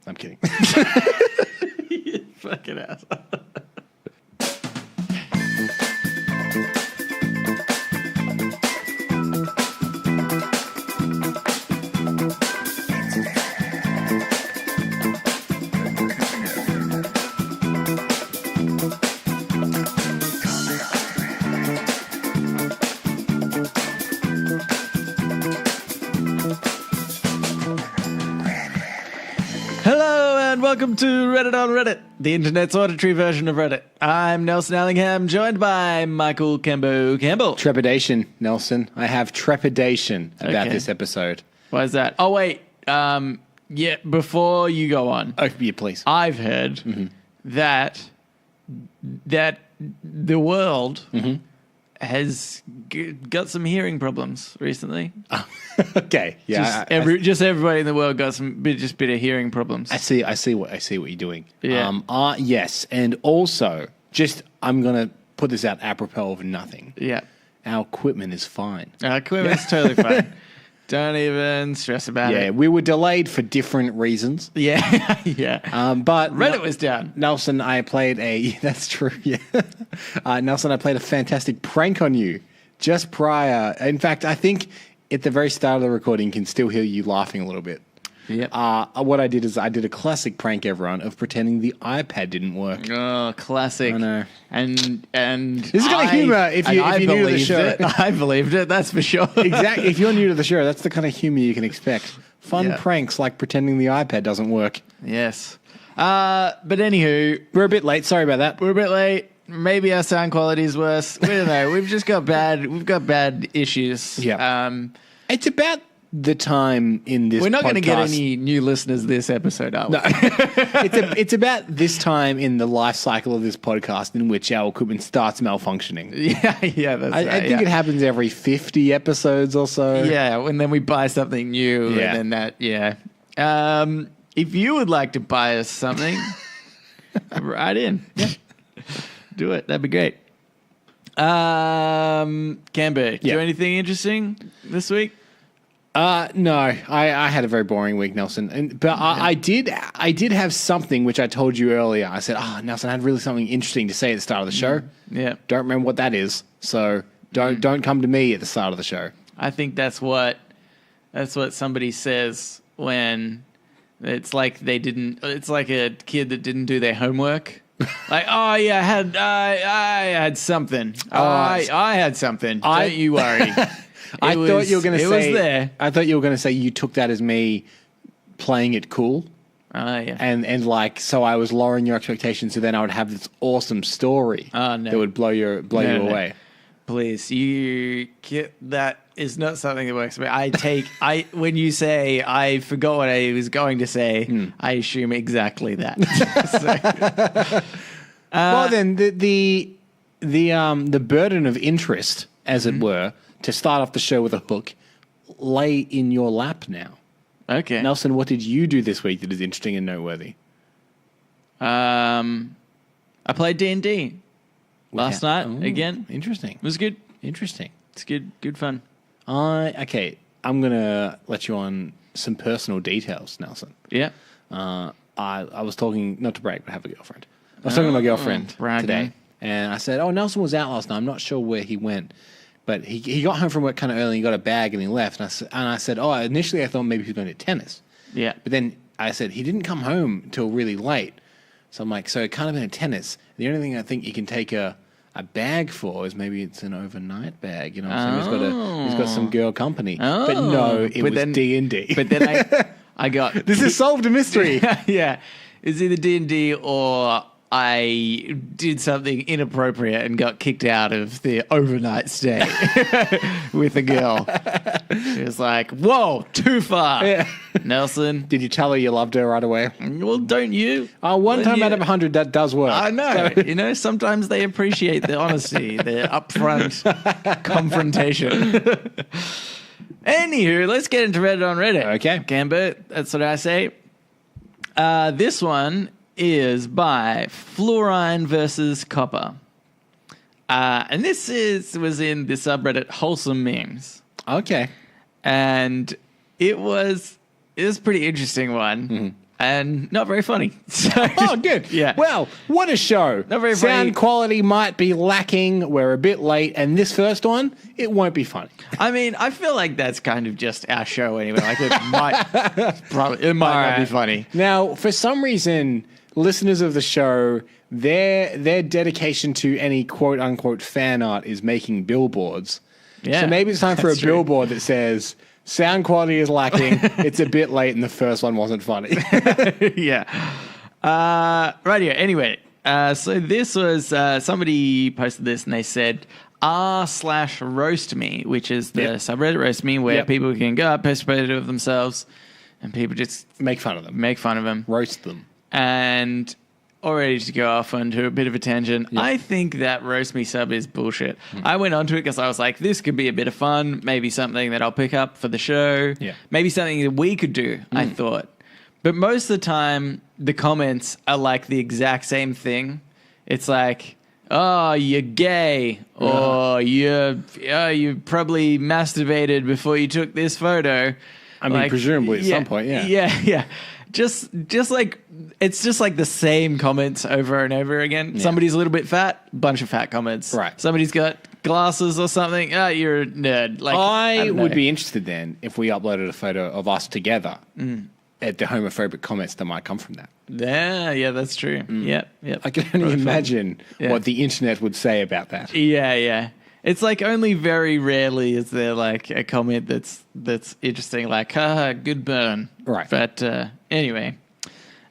I'm kidding. You fucking asshole. Hello and welcome to Reddit on Reddit, the internet's auditory version of Reddit. I'm Nelson Allingham, joined by Michael Campbell. Trepidation, Nelson. I have trepidation about this episode. Why is that? Oh, wait. Yeah, before you go on. Oh, yeah, please. I've heard that the world has got some hearing problems recently. Okay, yeah. Just everybody in the world got some bit of hearing problems. I see what you're doing. Yeah. Yes, and also, I'm gonna put this out apropos of nothing. Yeah. Our equipment is fine. Our equipment's totally fine. Don't even stress about it. Yeah, we were delayed for different reasons. Yeah, yeah. But Reddit was down. Nelson, I played that's true, yeah. Nelson, I played a fantastic prank on you just prior. In fact, I think at the very start of the recording, you can still hear you laughing a little bit. Yep. What I did is I did a classic prank, everyone, of pretending the iPad didn't work. Oh, classic. I know. And this is kind of humor if you're new to the show. I believed it, that's for sure. Exactly. If you're new to the show, that's the kind of humor you can expect. Fun Yeah. pranks like pretending the iPad doesn't work. Yes. But anywho, We're a bit late. Sorry about that. we're a bit late. Maybe our sound quality is worse. We don't know. We've got bad issues. Yeah. It's about the time in this We're not going to get podcast- any new listeners this episode, are we? No. it's about this time in the life cycle of this podcast in which our equipment starts malfunctioning. Yeah, that's right. I think it happens every 50 episodes or so. Yeah, and then we buy something new, Yeah. and then if you would like to buy us something, write in. Yeah. Do it. That'd be great. Canberra, do anything interesting this week? No, I had a very boring week, Nelson. But I did have something which I told you earlier. I said, Nelson, I had really something interesting to say at the start of the show. Yeah. Don't remember what that is. So don't come to me at the start of the show. I think that's what somebody says when it's like it's like a kid that didn't do their homework. Like, oh yeah, I had something. I had something. Don't you worry. I thought you were going to say. It was there. I thought you were going to say you took that as me playing it cool. Oh yeah. And like, so I was lowering your expectations, so then I would have this awesome story Oh, no. that would blow you away. Please, that is not something that works for me. When you say I forgot what I was going to say, I assume exactly that. Well, then the burden of interest, as it were, to start off the show with a hook, lay in your lap now. Okay. Nelson, what did you do this week that is interesting and noteworthy? I played D&D last night again. Interesting. It was good. Interesting. It's good fun. Okay, I'm going to let you on some personal details, Nelson. Yeah. I was talking, not to brag, but I have a girlfriend. I was talking to my girlfriend bragging. today, and I said, Nelson was out last night. I'm not sure where he went. But he got home from work kind of early, he got a bag, and he left. And I said, initially I thought maybe he was going to tennis. Yeah. But then I said, he didn't come home until really late. So I'm like, so it can't have been a tennis. The only thing I think you can take a bag for is maybe it's an overnight bag. You know what I'm saying? He's got some girl company. But no, it was D&D. But then I got... This has solved a mystery. Yeah. It's either D&D or I did something inappropriate and got kicked out of the overnight stay with a girl. She was like, whoa, too far. Yeah. Nelson. Did you tell her you loved her right away? Well, don't you? One time out of 100, that does work. I know. So. Sometimes they appreciate the honesty, the upfront confrontation. Anywho, let's get into Reddit on Reddit. Okay. Gambit, that's what I say. This one is by Fluorine versus Copper. And this was in the subreddit Wholesome Memes. Okay. And it was a pretty interesting one. and not very funny. So, Oh, good. Yeah. Well, what a show. Not very Sound funny. quality might be lacking. We're a bit late. And this first one, it won't be funny. I mean, I feel like that's kind of just our show anyway. Like it might not be funny. Now, for some reason, listeners of the show, their dedication to any quote unquote fan art is making billboards. Yeah, so maybe it's time for a that's true. billboard that says sound quality is lacking. It's a bit late, and the first one wasn't funny. Yeah. Right here. Anyway, so this was somebody posted this and they said r/roast me, which is the subreddit roast me, where people can go up, post a photo of themselves, and people just Make fun of them. make fun of them. Roast them. And already to go off onto a bit of a tangent, I think that roast me sub is bullshit. I went onto it because I was like, this could be a bit of fun, maybe something that I'll pick up for the show, maybe something that we could do, I thought. But most of the time, the comments are like the exact same thing. It's like, oh, you're gay, or you probably masturbated before you took this photo. I mean, presumably at some point, Yeah. Just like it's just like the same comments over and over again. Somebody's a little bit fat, bunch of fat comments. Right. Somebody's got glasses or something. Oh, you're a nerd. Like I don't would know. be interested then if we uploaded a photo of us together at the homophobic comments that might come from that. Yeah, that's true. Yep. I can only imagine what the internet would say about that. Yeah. It's like only very rarely is there like a comment that's interesting, like, haha, good burn. Right. But anyway.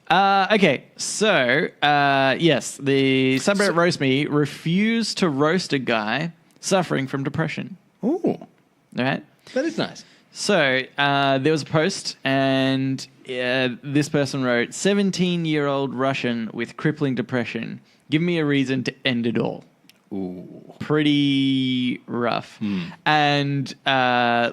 Okay, so yes, the subreddit roast me refused to roast a guy suffering from depression. Ooh, All right. that is nice. So there was a post, and this person wrote, 17-year-old Russian with crippling depression. Give me a reason to end it all. Ooh. Pretty rough. And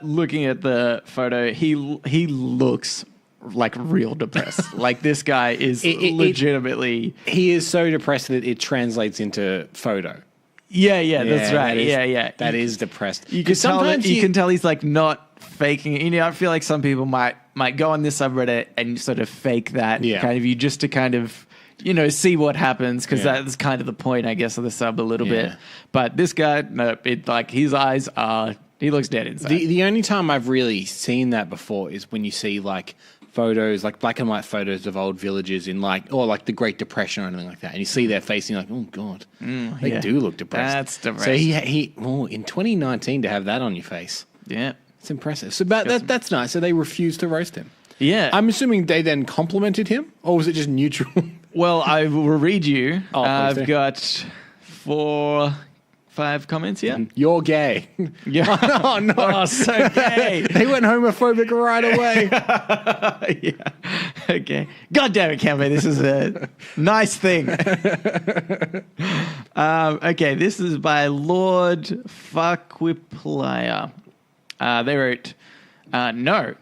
looking at the photo, he looks like real depressed. Like this guy is legitimately... He is so depressed that it translates into photo. Yeah, that's right. That is depressed. You can sometimes you can tell he's like not faking it. You know, I feel like some people might go on this subreddit and sort of fake that kind of you just to kind of, you know, see what happens, because that's kind of the point, I guess, of the sub a little bit. But this guy, no, it like his eyes are, he looks dead inside. The only time I've really seen that before is when you see like photos, like black and white photos of old villages in like, or like the Great Depression or anything like that, and you see their face and you're like, oh god, they do look depressed. That's depressed. So he in 2019 to have that on your face, it's impressive. So that's nice. So they refused to roast him. Yeah, I'm assuming they then complimented him, or was it just neutral? Well, I will read you. Please do. I've got 5 comments here. You're gay. Yeah. Oh no, Oh, so gay. They went homophobic right away. Yeah. Okay. God damn it, Campbell. This is a nice thing. Okay. This is by Lord Farquiplia. They wrote, no,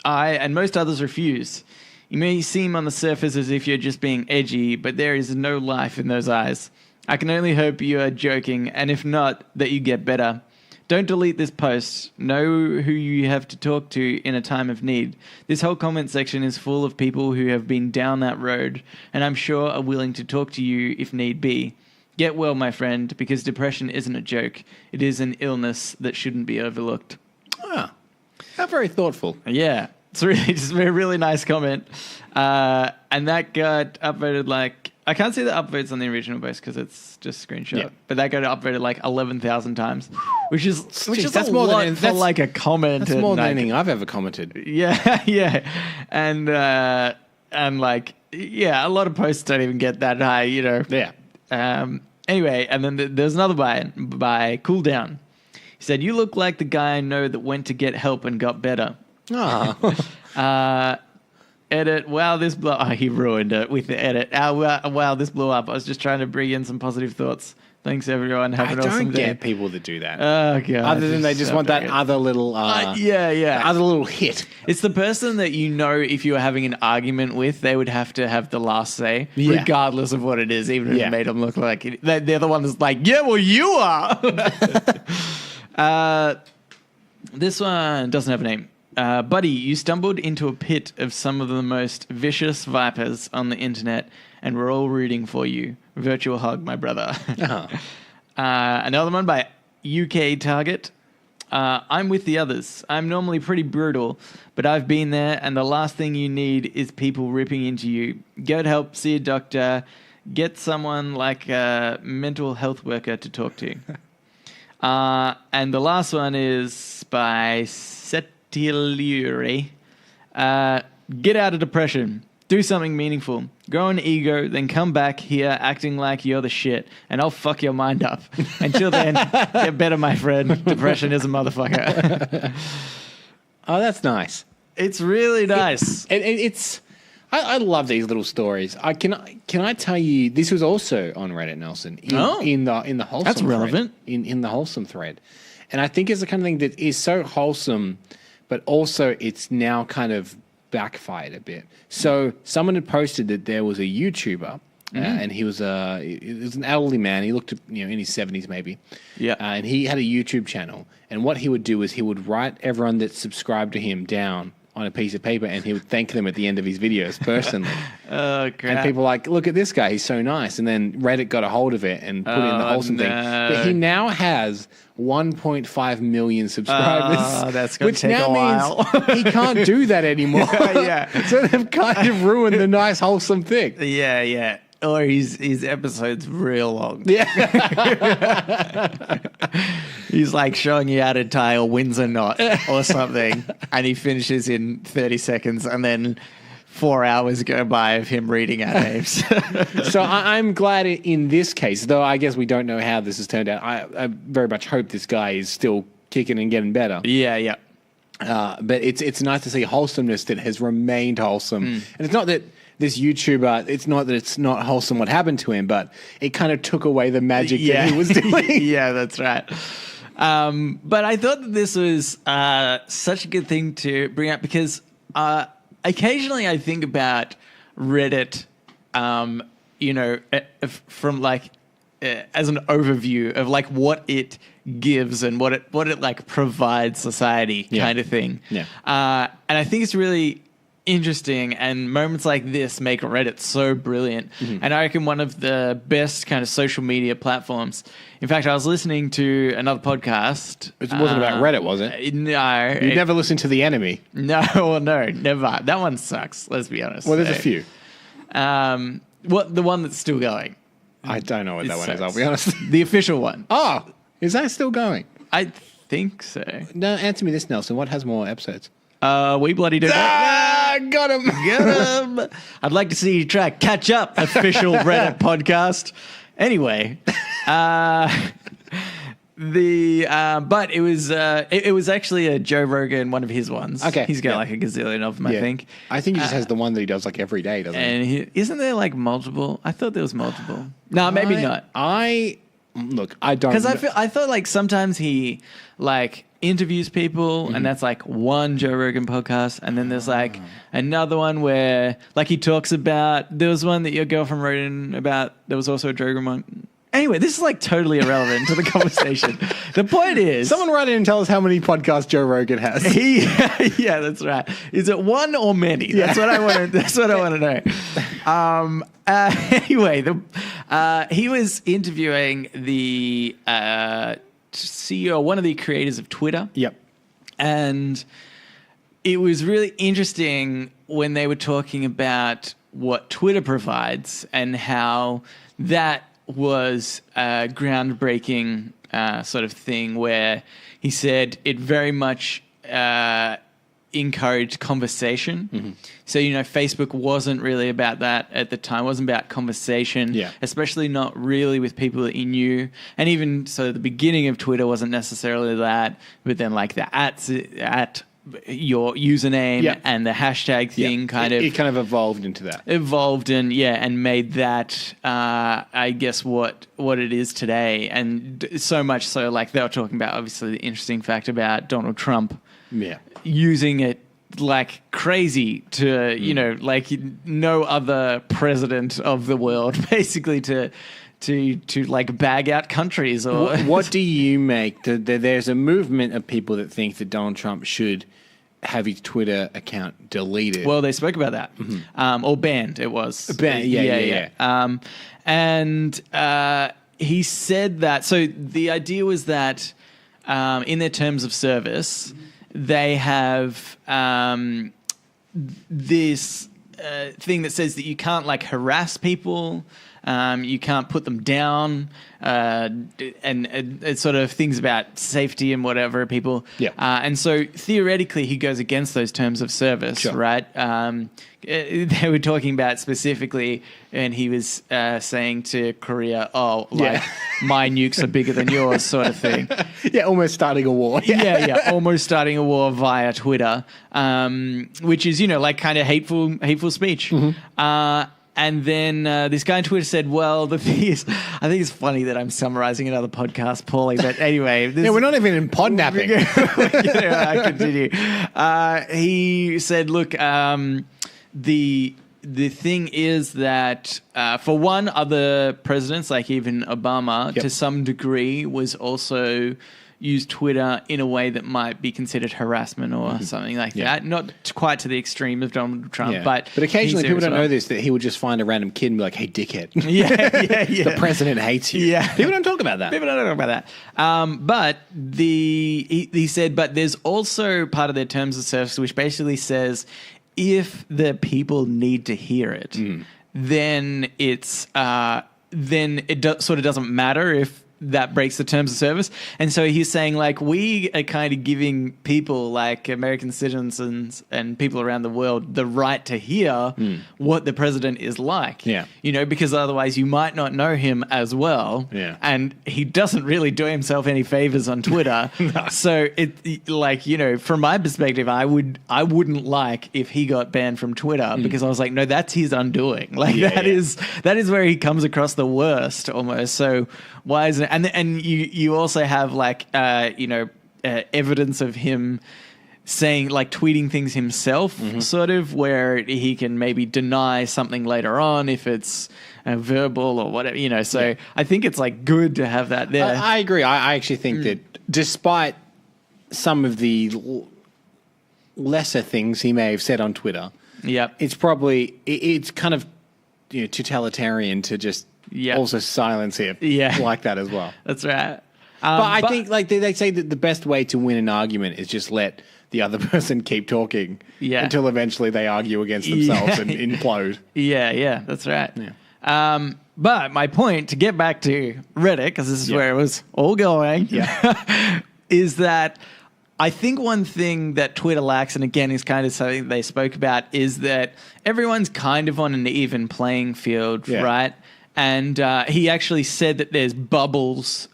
I and most others refuse. You may seem on the surface as if you're just being edgy, but there is no life in those eyes. I can only hope you are joking, and if not, that you get better. Don't delete this post. Know who you have to talk to in a time of need. This whole comment section is full of people who have been down that road, and I'm sure are willing to talk to you if need be. Get well, my friend, because depression isn't a joke. It is an illness that shouldn't be overlooked. Ah, how very thoughtful. Yeah, it's really just a really nice comment. And that got upvoted like, I can't see the upvotes on the original post because it's just screenshot. Yeah. But that got upvoted like 11,000 times, which is that's a more lot than for like a comment. That's more than like, anything I've ever commented. Yeah. And like, yeah, a lot of posts don't even get that high, you know. Yeah. Anyway, and then there's another by Cool Down. He said, "You look like the guy I know that went to get help and got better." Oh. Edit, wow, this blew up. Oh, he ruined it with the edit. Wow, this blew up. I was just trying to bring in some positive thoughts. Thanks, everyone. Have an awesome day. I don't get people that do that. Oh, God. Other than they just want that other little... other little hit. It's the person that you know if you were having an argument with, they would have to have the last say, regardless of what it is, even if it made them look like it. They're the one that's like, yeah, well, you are. This one doesn't have a name. buddy, you stumbled into a pit of some of the most vicious vipers on the internet, and we're all rooting for you. Virtual hug, my brother. Oh. Another one by UK Target. I'm with the others. I'm normally pretty brutal, but I've been there, and the last thing you need is people ripping into you. Get help, see a doctor, get someone like a mental health worker to talk to. And the last one is by Setilure. Get out of depression. Do something meaningful. Grow an ego, then come back here acting like you're the shit, and I'll fuck your mind up. Until then, get better, my friend. Depression is a motherfucker. Oh, that's nice. It's really nice. I love these little stories. Can I tell you? This was also on Reddit, Nelson. In the wholesome. That's relevant. Thread, in the wholesome thread, and I think it's the kind of thing that is so wholesome, but also it's now kind of backfired a bit. So someone had posted that there was a YouTuber, and he was an elderly man. He looked, in his 70s maybe. Yeah. And he had a YouTube channel. And what he would do is he would write everyone that subscribed to him down on a piece of paper, and he would thank them at the end of his videos personally. Oh, crap. And people were like, look at this guy, he's so nice. And then Reddit got a hold of it and put in the wholesome thing. But he now has 1.5 million subscribers. Oh, that's going to take a while. Means he can't do that anymore. Yeah. So they've kind of ruined the nice wholesome thing. Yeah. Or his episode's real long. Yeah. He's like showing you how to tie a Windsor knot or something, and he finishes in 30 seconds, and then 4 hours go by of him reading our names. So I'm glad in this case, though I guess we don't know how this has turned out. I very much hope this guy is still kicking and getting better. Yeah. But it's nice to see wholesomeness that has remained wholesome. And it's not that this YouTuber, it's not that it's not wholesome what happened to him, but it kind of took away the magic that he was doing. Yeah, that's right. But I thought that this was such a good thing to bring up because occasionally I think about Reddit, from like as an overview of like what it gives and what it like provides society kind of thing. Yeah. And I think it's really interesting, and moments like this make Reddit so brilliant. And I reckon one of the best kind of social media platforms. In fact, I was listening to another podcast. It wasn't about Reddit, was it? No. You never listened to The Enemy? No, never. That one sucks, let's be honest. Well, there's a few. The one that's still going? I don't know what that one sucks. is, I'll be honest. The official one. Oh, is that still going? I think so. No, answer me this, Nelson. What has more episodes? We bloody do. Got him. Get him. I'd like to see you try to catch up, official Reddit podcast. Anyway, but it was actually a Joe Rogan, one of his ones. Okay. He's got like a gazillion of them, I think. I think he just has the one that he does like every day, doesn't he? And isn't there like multiple? I thought there was multiple. No, maybe not. I don't Because I thought like sometimes he like interviews people and that's like one Joe Rogan podcast, and then there's like another one where like he talks about, there was one that your girlfriend wrote in about, there was also a Joe Rogan one. Anyway, this is like totally irrelevant to the conversation. The point is, someone write in and tell us how many podcasts Joe Rogan has. Yeah, that's right. Is it one or many? That's what I want. That's what I want to know. Anyway, he was interviewing the CEO, one of the creators of Twitter. Yep. And it was really interesting when they were talking about what Twitter provides and how that was a groundbreaking sort of thing, where he said it very much encouraged conversation. So, Facebook wasn't really about that at the time. It wasn't about conversation, especially not really with people that you knew. And even so, the beginning of Twitter wasn't necessarily that, but then like the at your username and the hashtag thing it kind of evolved into that. And made that, I guess, what it is today. And so much so, like they were talking about, obviously, the interesting fact about Donald Trump using it like crazy to, like no other president of the world, basically to like bag out countries. Or what do you make? There's a movement of people that think that Donald Trump should have his Twitter account deleted. Well, they spoke about that. Or banned, it was. Banned, yeah. And he said that, so the idea was that in their terms of service, they have this thing that says that you can't like harass people, you can't put them down, and sort of things about safety and whatever people. Yeah. And so theoretically, he goes against those terms of service, sure. right? They were talking about specifically, and he was saying to Korea, my nukes are bigger than yours, sort of thing. Yeah, almost starting a war. Yeah, almost starting a war via Twitter, which is, like kind of hateful speech. And then this guy on Twitter said, well, the thing is, I think it's funny that I'm summarizing another podcast poorly, but anyway. We're not even in podnapping. I continue. He said, look, the thing is that, for one, other presidents, like even Obama, to some degree, was also used Twitter in a way that might be considered harassment or something like that. Not quite to the extreme of Donald Trump, but occasionally people don't know this, that he would just find a random kid and be like, hey, dickhead. Yeah. The president hates you. Yeah. People don't talk about that. But he said, but there's also part of their terms of service which basically says if the people need to hear it, then it's then it sort of doesn't matter if that breaks the terms of service. And so he's saying, like, we are kind of giving people like American citizens and people around the world the right to hear what the president is like. Yeah. Because otherwise you might not know him as well. Yeah. And he doesn't really do himself any favors on Twitter. No. So from my perspective, I wouldn't like if he got banned from Twitter because I was like, no, that's his undoing. Like that is where he comes across the worst almost. So why isn't it? And you also have like evidence of him saying, like, tweeting things himself, sort of, where he can maybe deny something later on if it's verbal or whatever, So I think it's like good to have that there. I agree. I actually think that despite some of the lesser things he may have said on Twitter, it's probably it's kind of totalitarian to just also silence him like that as well. That's right. But I think, like they say, that the best way to win an argument is just let the other person keep talking until eventually they argue against themselves and implode. Yeah, that's right. Yeah. But my point, to get back to Reddit, because this is where it was all going, is that I think one thing that Twitter lacks, and again is kind of something they spoke about, is that everyone's kind of on an even playing field, right? And he actually said that there's bubbles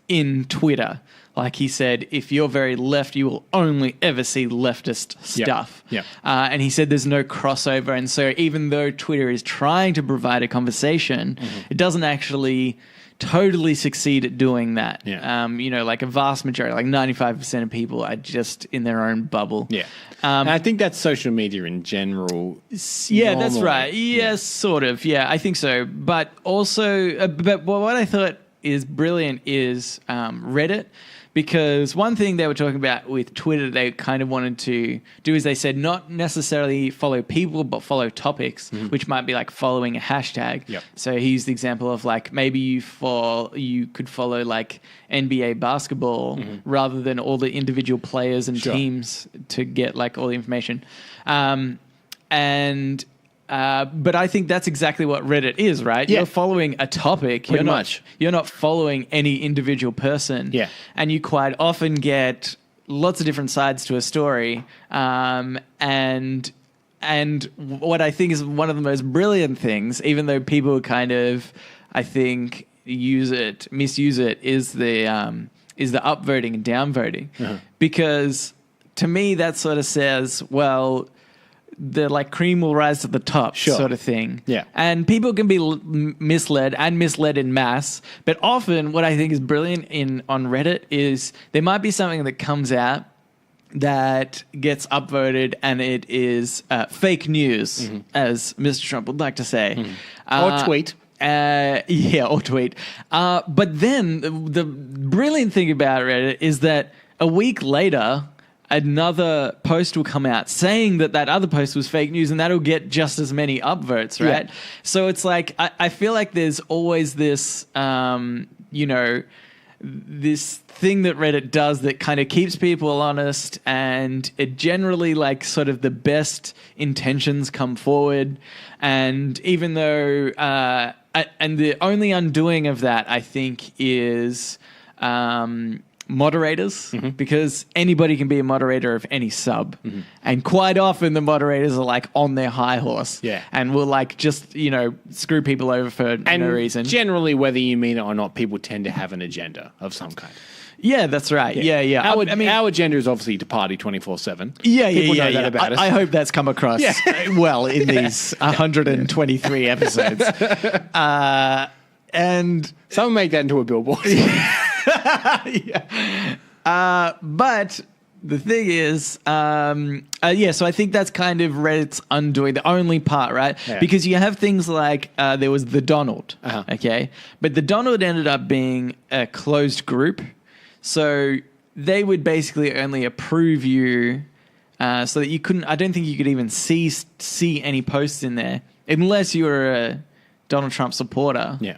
in Twitter. Like he said, if you're very left, you will only ever see leftist stuff. And he said there's no crossover. And so even though Twitter is trying to provide a conversation, it doesn't actually totally succeed at doing that. Like a vast majority, like 95% of people are just in their own bubble. And I think that's social media in general. That's right. Yes, sort of. Yeah, I think so. But also, but what I thought is brilliant is Reddit. Because one thing they were talking about with Twitter, they kind of wanted to do is they said not necessarily follow people, but follow topics, which might be like following a hashtag. So he used the example of like maybe you could follow like NBA basketball rather than all the individual players and teams to get like all the information. But I think that's exactly what Reddit is, right? You're following a topic. You're not following any individual person. And you quite often get lots of different sides to a story. And what I think is one of the most brilliant things, even though people kind of, I think, misuse it, is the upvoting and downvoting. Because to me, that sort of says, well, the like cream will rise to the top sort of thing. And people can be misled in mass. But often what I think is brilliant on Reddit is there might be something that comes out that gets upvoted and it is fake news, as Mr. Trump would like to say. Or tweet. Or tweet. But then the brilliant thing about Reddit is that a week later, another post will come out saying that other post was fake news, and that'll get just as many upvotes, right? Yeah. So it's like, I feel like there's always this, this thing that Reddit does that kind of keeps people honest, and it generally, like, sort of the best intentions come forward. And even though, and the only undoing of that, I think, is moderators, because anybody can be a moderator of any sub. And quite often the moderators are like on their high horse, and will like just, screw people over for no reason. Generally, whether you mean it or not, people tend to have an agenda of some kind. Yeah, that's right. Yeah. Our agenda is obviously to party 24/7. People know that about us. I hope that's come across well in these 123 episodes. And someone make that into a billboard. But the thing is, so I think that's kind of Reddit's undoing, the only part, right? Yeah. Because you have things like, there was the Donald, okay? But the Donald ended up being a closed group. So they would basically only approve you so that you couldn't, I don't think you could even see any posts in there unless you were a Donald Trump supporter. Yeah.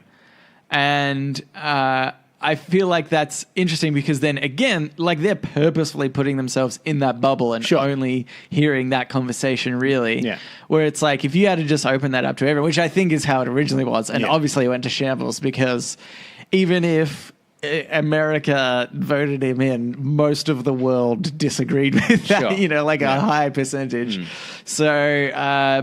And I feel like that's interesting because then again, like they're purposefully putting themselves in that bubble and only hearing that conversation really. Yeah. Where it's like if you had to just open that up to everyone, which I think is how it originally was, and obviously it went to shambles because even if America voted him in, most of the world disagreed with that, a high percentage. So,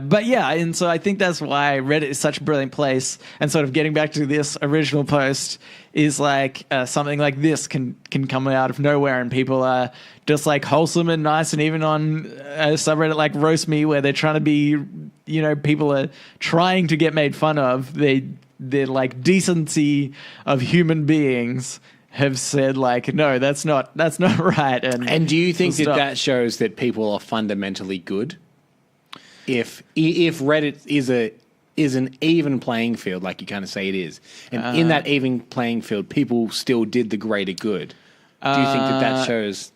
but yeah, and so I think that's why Reddit is such a brilliant place. And sort of getting back to this original post is like something like this can come out of nowhere, and people are just like wholesome and nice. And even on a subreddit like Roast Me, where they're trying to be, people are trying to get made fun of, the like decency of human beings have said like, no, that's not right. And do you think that shows that people are fundamentally good? If Reddit is an even playing field, like you kind of say it is, and in that even playing field, people still did the greater good. Do you think that shows?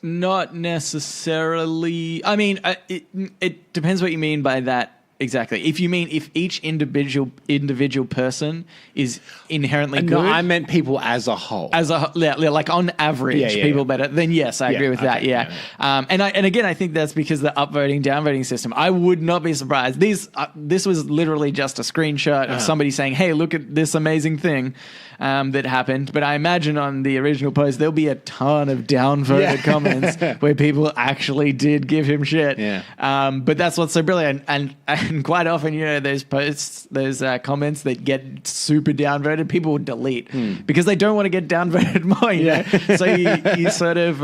Not necessarily. I mean, it depends what you mean by that. Exactly. If you mean if each individual person is inherently good. No, I meant people as a whole. Like on average, people better. Then yes, I agree with that. Yeah. And again, I think that's because the upvoting, downvoting system. I would not be surprised. This was literally just a screenshot of somebody saying, "Hey, look at this amazing thing." That happened, but I imagine on the original post there'll be a ton of downvoted comments where people actually did give him shit. But that's what's so brilliant, and quite often, those posts, those comments that get super downvoted, people will delete because they don't want to get downvoted more. You know? So you sort of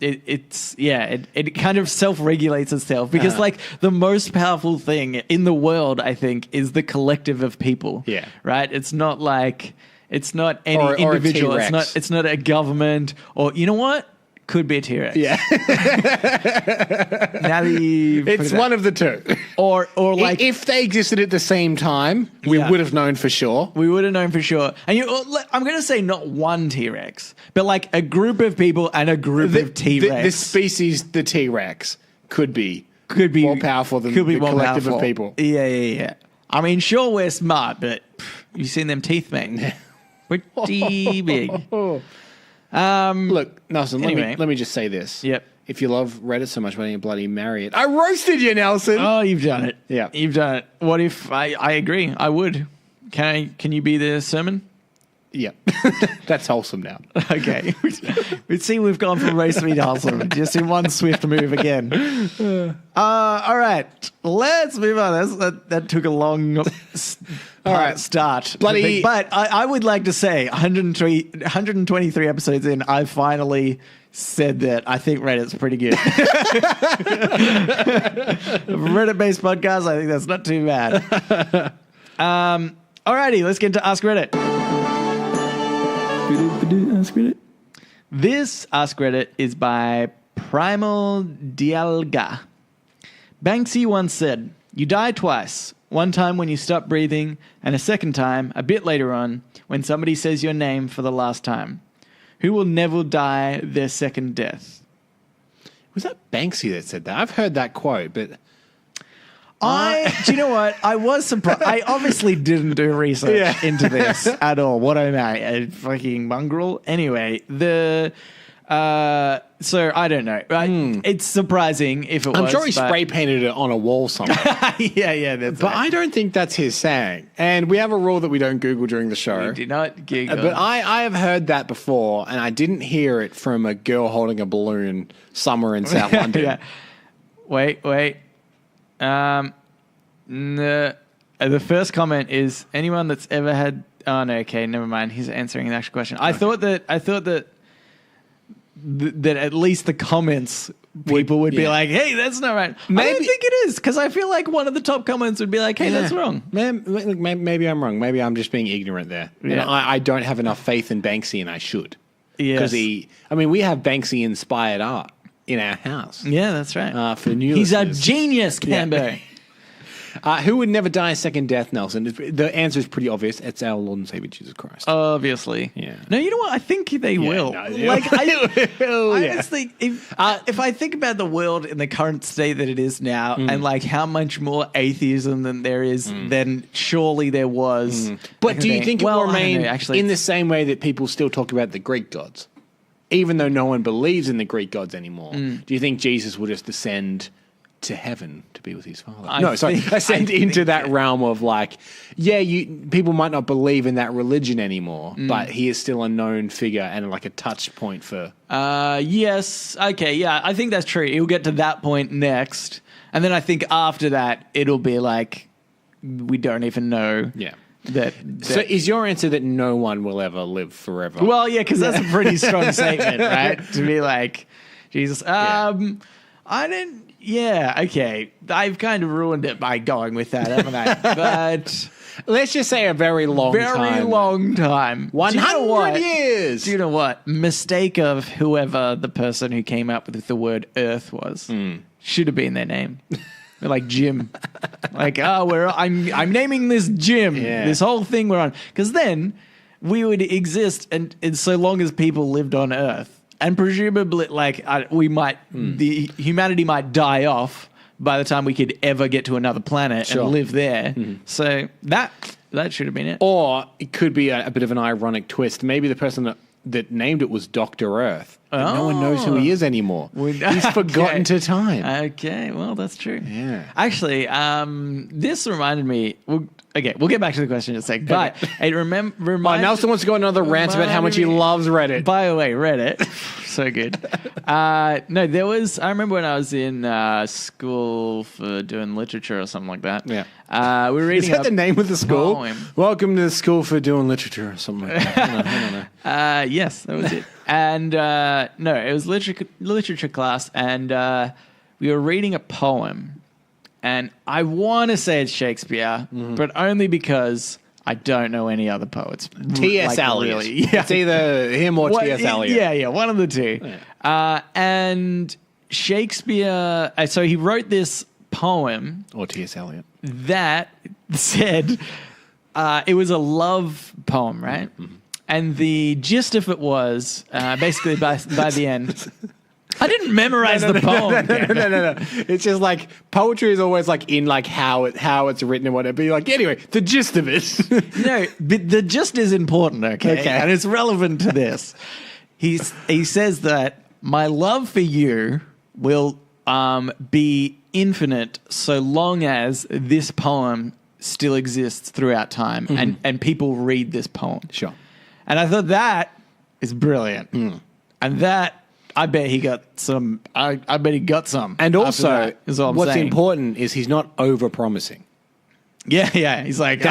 it kind of self-regulates itself because like the most powerful thing in the world, I think, is the collective of people. Yeah, right. It's not like. It's not any individual. It's not a government, or you know what? Could be a T-Rex. Yeah. It's one of the two. Or like if they existed at the same time, we would have known for sure. We would have known for sure. And I'm going to say not one T-Rex, but like a group of people and a group of T-Rex. The species, the T-Rex, could be more powerful than the collective of people. Yeah. I mean, sure, we're smart, but you've seen them teeth, mate. Pretty big. Look, Nelson, let me just say this. Yep. If you love Reddit so much, why don't you bloody marry it? I roasted you, Nelson. Oh, you've done it. Yeah. You've done it. What if I agree? I would. Can you be the sermon? Yeah. That's wholesome now. Okay. We see we've gone from roast me to wholesome just in one swift move again. All right. Let's move on. That took a long start. Bloody. But I would like to say 123 episodes in, I finally said that I think Reddit's pretty good. Reddit-based podcast, I think that's not too bad. Alrighty, let's get into Ask Reddit. Ask Reddit. This Ask Reddit is by Primal Dialga. Banksy once said, "You die twice. One time when you stop breathing, and a second time, a bit later on, when somebody says your name for the last time. Who will never die their second death?" Was that Banksy that said that? I've heard that quote, but do you know what? I was surprised. I obviously didn't do research into this at all. What am I, a fucking mongrel? Anyway, so I don't know. It's surprising if it was. I'm sure he spray painted it on a wall somewhere. yeah. But I don't think that's his saying. And we have a rule that we don't Google during the show. We do not Google. But I have heard that before, and I didn't hear it from a girl holding a balloon somewhere in South London. Yeah. Wait. The first comment is anyone that's ever had. Oh no, okay, never mind. He's answering the actual question. I thought that at least the comments people would be like, "Hey, that's not right." I don't think it is, because I feel like one of the top comments would be like, "Hey, that's wrong." Maybe I'm wrong. Maybe I'm just being ignorant there. Yeah. And I don't have enough faith in Banksy, and I should. Yes. Because we have Banksy inspired art in our house. Yeah, that's right. For new He's listeners. a genius, Cambo. Yeah. Who would never die a second death, Nelson? The answer is pretty obvious. It's our Lord and Savior Jesus Christ. Obviously. Yeah. No, you know what? I think they will. No, I just think if I think about the world in the current state that it is now, and like how much more atheism than there is, then surely there was. But do you think it will remain actually, in the same way that people still talk about the Greek gods? Even though no one believes in the Greek gods anymore, do you think Jesus will just descend to heaven to be with his Father? Ascend into that realm of like, people might not believe in that religion anymore, but he is still a known figure and like a touch point for. Yes. Okay. Yeah, I think that's true. He'll get to that point next, and then I think after that it'll be like we don't even know. Yeah. That so is your answer that no one will ever live forever? Well, yeah, because that's a pretty strong statement, right? To be like, Jesus. I didn't. Yeah, okay. I've kind of ruined it by going with that, haven't I? But let's just say a very long time. 100 years. Do you know what? Mistake of whoever the person who came up with the word Earth was. Should have been their name. They're like Jim. Like, I'm naming this Jim. Yeah. This whole thing we're on. Because then we would exist and so long as people lived on Earth. And presumably, the humanity might die off by the time we could ever get to another planet and live there. So that should have been it. Or it could be a bit of an ironic twist. Maybe the person that named it was Dr. Earth. But no one knows who he is anymore. He's forgotten to time. Okay, well, that's true. Yeah. Actually, this reminded me... we'll get back to the question in a sec. But it reminds... Nelson wants to go on another rant about how much he loves Reddit. By the way, Reddit. So good. No, there was... I remember when I was in school for doing literature or something like that. Yeah. We were reading... Is that the name of the school? Poem. Welcome to the school for doing literature or something like that. I don't know. Yes, that was it. And no, it was literature class, and we were reading a poem, and I want to say it's Shakespeare, but only because I don't know any other poets. T.S. Eliot. Really. Yeah. It's either him or T.S. Eliot. Yeah, one of the two. Yeah. And Shakespeare, so he wrote this poem. Or T.S. Eliot. That said, it was a love poem, right? And the gist of it was, basically by the end, I didn't memorize the poem. No. It's just like poetry is always like in like how it's written and whatever. You're like, anyway, the gist of it. No, but the gist is important, okay? And it's relevant to this. He says that my love for you will be infinite so long as this poem still exists throughout time and people read this poem. Sure. And I thought that is brilliant. And that, I bet he got some. I bet he got some. And also, what's saying. important is he's not over-promising. Yeah. He's like,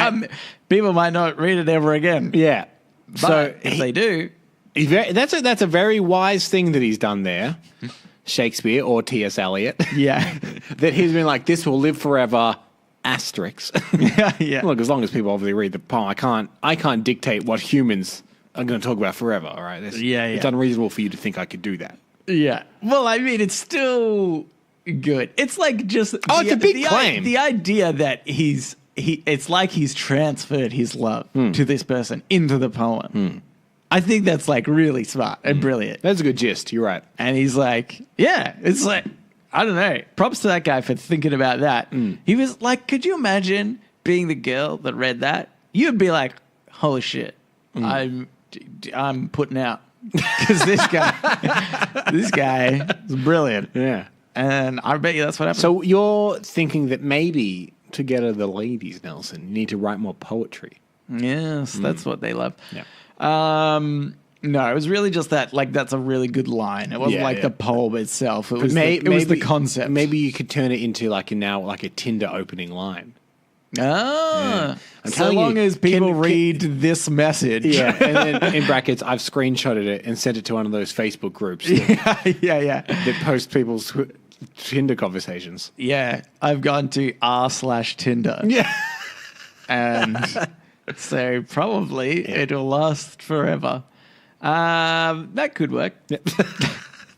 people might not read it ever again. Yeah. But so if they do. That's a very wise thing that he's done there. Shakespeare or T.S. Eliot. Yeah. That he's been like, this will live forever. Asterisk. Yeah. Look, as long as people obviously read the poem, I can't dictate what humans are going to talk about forever. All right. It's unreasonable for you to think I could do that. Yeah. Well, I mean, it's still good. It's like just it's a big claim. The idea that it's like he's transferred his love to this person into the poem. I think that's like really smart and brilliant. That's a good gist. You're right. And he's like, yeah, it's like, I don't know. Props to that guy for thinking about that. He was like, could you imagine being the girl that read that? You'd be like, holy shit, I'm putting out. Because this guy is brilliant. Yeah. And I bet you that's what happened. So you're thinking that maybe to get to the ladies, Nelson, you need to write more poetry. Yes, that's what they love. Yeah. No, it was really just that, like, that's a really good line. It wasn't the poem itself. It was, it was the concept. Maybe you could turn it into like a Tinder opening line. Ah, yeah. So long as people read this message. Yeah, and then in brackets, I've screenshotted it and sent it to one of those Facebook groups. That post people's Tinder conversations. Yeah, I've gone to r/Tinder. Yeah. And so probably it'll last forever. That could work. Yeah.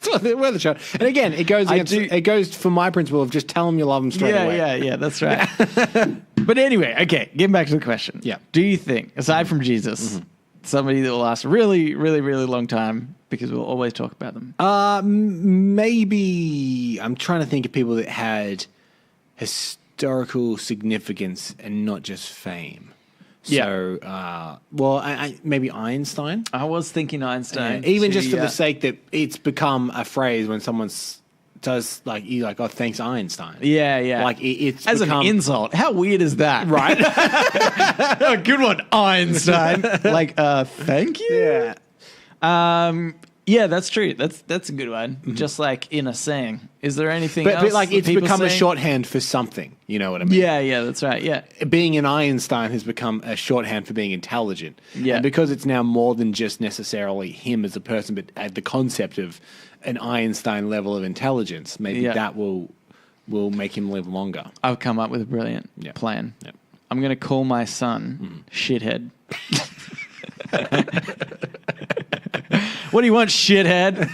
It's worth a shot. And again, it goes for my principle of just tell them you love them straight away. Yeah, that's right. But anyway, okay, getting back to the question. Yeah. Do you think, aside from Jesus, somebody that will last a really, really, really long time, because we'll always talk about them? Maybe I'm trying to think of people that had historical significance and not just fame. So, maybe Einstein. I was thinking Einstein. Even just for the sake that it's become a phrase when someone does, like, you're like, oh, thanks, Einstein. Yeah. Like, it's as an insult. How weird is that? Right? Oh, good one, Einstein. Like, thank you? Yeah. Yeah, that's true. That's a good one. Just like in a saying. Is there anything else? But like it's become a shorthand for something. You know what I mean? Yeah, that's right. Yeah. Being an Einstein has become a shorthand for being intelligent. Yeah. And because it's now more than just necessarily him as a person, but the concept of an Einstein level of intelligence, maybe that will make him live longer. I've come up with a brilliant plan. Yeah. I'm going to call my son Shithead. What do you want, shithead?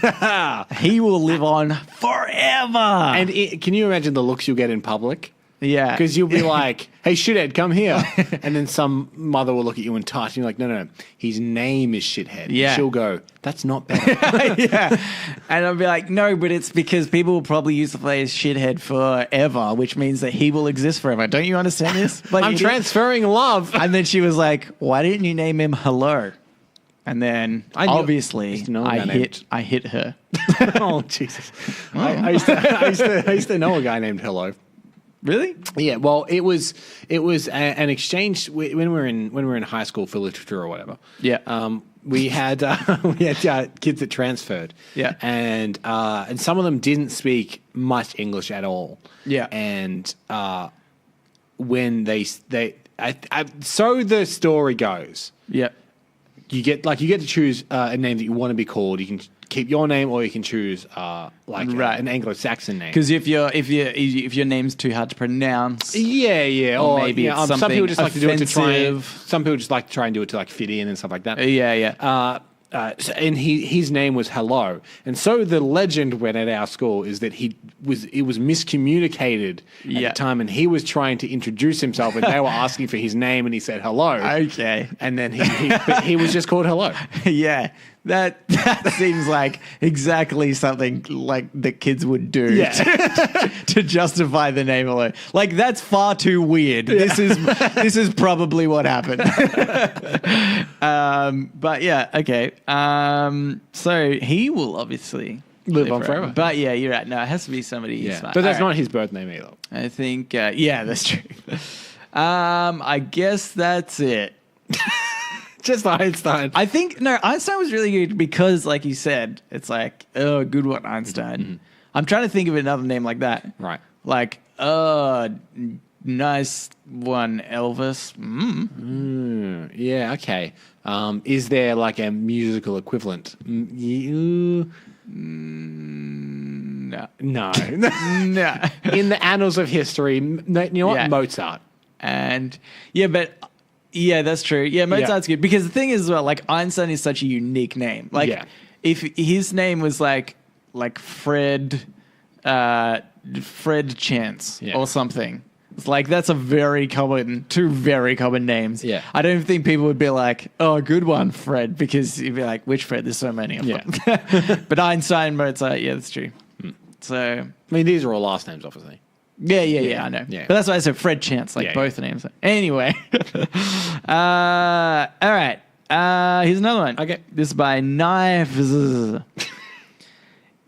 He will live on forever. And can you imagine the looks you'll get in public? Yeah. Because you'll be like, hey, shithead, come here. And then some mother will look at you and touch, and you're like, no, his name is Shithead. Yeah. And she'll go, that's not bad. Yeah. And I'll be like, no, but it's because people will probably use the phrase shithead forever, which means that he will exist forever. Don't you understand this? Like, I'm transferring love. And then she was like, why didn't you name him Hello? And then obviously I hit her. Oh, Jesus. I used to know a guy named Hello. Really? Yeah. Well, it was an exchange when we were in high school for literature or whatever. Yeah. We had kids that transferred. Yeah. And some of them didn't speak much English at all. Yeah. And when so the story goes. Yeah. You get to choose a name that you want to be called. You can keep your name, or you can choose an Anglo-Saxon name. Because if your name's too hard to pronounce, or maybe it's something some people just like to do it to try. Some people just like to try and do it to like fit in and stuff like that. And his name was Hello, and so the legend went at our school is that it was miscommunicated at the time, and he was trying to introduce himself, and they were asking for his name, and he said hello. Okay, and then he was just called Hello. Yeah, that seems like exactly something like the kids would do to justify the name Hello. Like, that's far too weird. Yeah. This is probably what happened. But yeah, okay. So he will obviously live on forever. But yeah, you're right. No, it has to be somebody smart. But that's not his birth name either. I think, that's true. I guess that's it. Just Einstein. I think, Einstein was really good because, like you said, it's like, oh, good one, Einstein. Mm-hmm. I'm trying to think of another name like that. Right. Like, nice one, Elvis. Yeah, okay. Is there like a musical equivalent? No. No. No. In the annals of history, you know what? Mozart. And, that's true. Yeah, Mozart's good. Because the thing is, well, like, Einstein is such a unique name. Like, if his name was like Fred Chance or something, It's like that's two very common names. Yeah. I don't think people would be like, "Oh, good one, Fred," because you'd be like, "Which Fred? There's so many of them." But Einstein, Mozart, yeah, that's true. So I mean, these are all last names, obviously. Yeah, I know. Yeah. But that's why I said Fred Chance, both names. Anyway. All right. Here's another one. Okay. This is by Knives.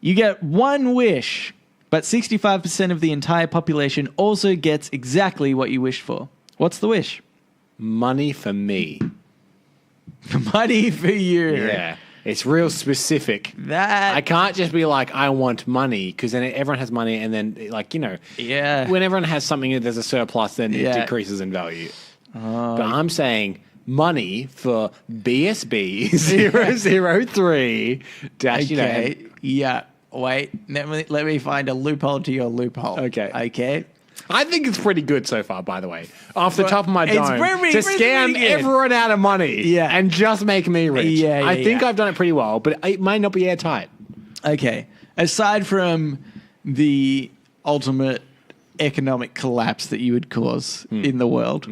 You get one wish, but 65% of the entire population also gets exactly what you wished for. What's the wish? Money for me. Money for you. Yeah. It's real specific. I can't just be like, I want money, because then everyone has money, and then, Yeah. when everyone has something that there's a surplus, then it decreases in value. But I'm saying money for BSB 003 dash, Okay. Yeah. Wait. Let me find a loophole to your loophole. Okay. I think it's pretty good so far, by the way. Off the top of my It's dome. pretty To scam good. everyone out of money and just make me rich. I think I've done it pretty well, but it might not be airtight. Okay. Aside from the ultimate economic collapse that you would cause in the world,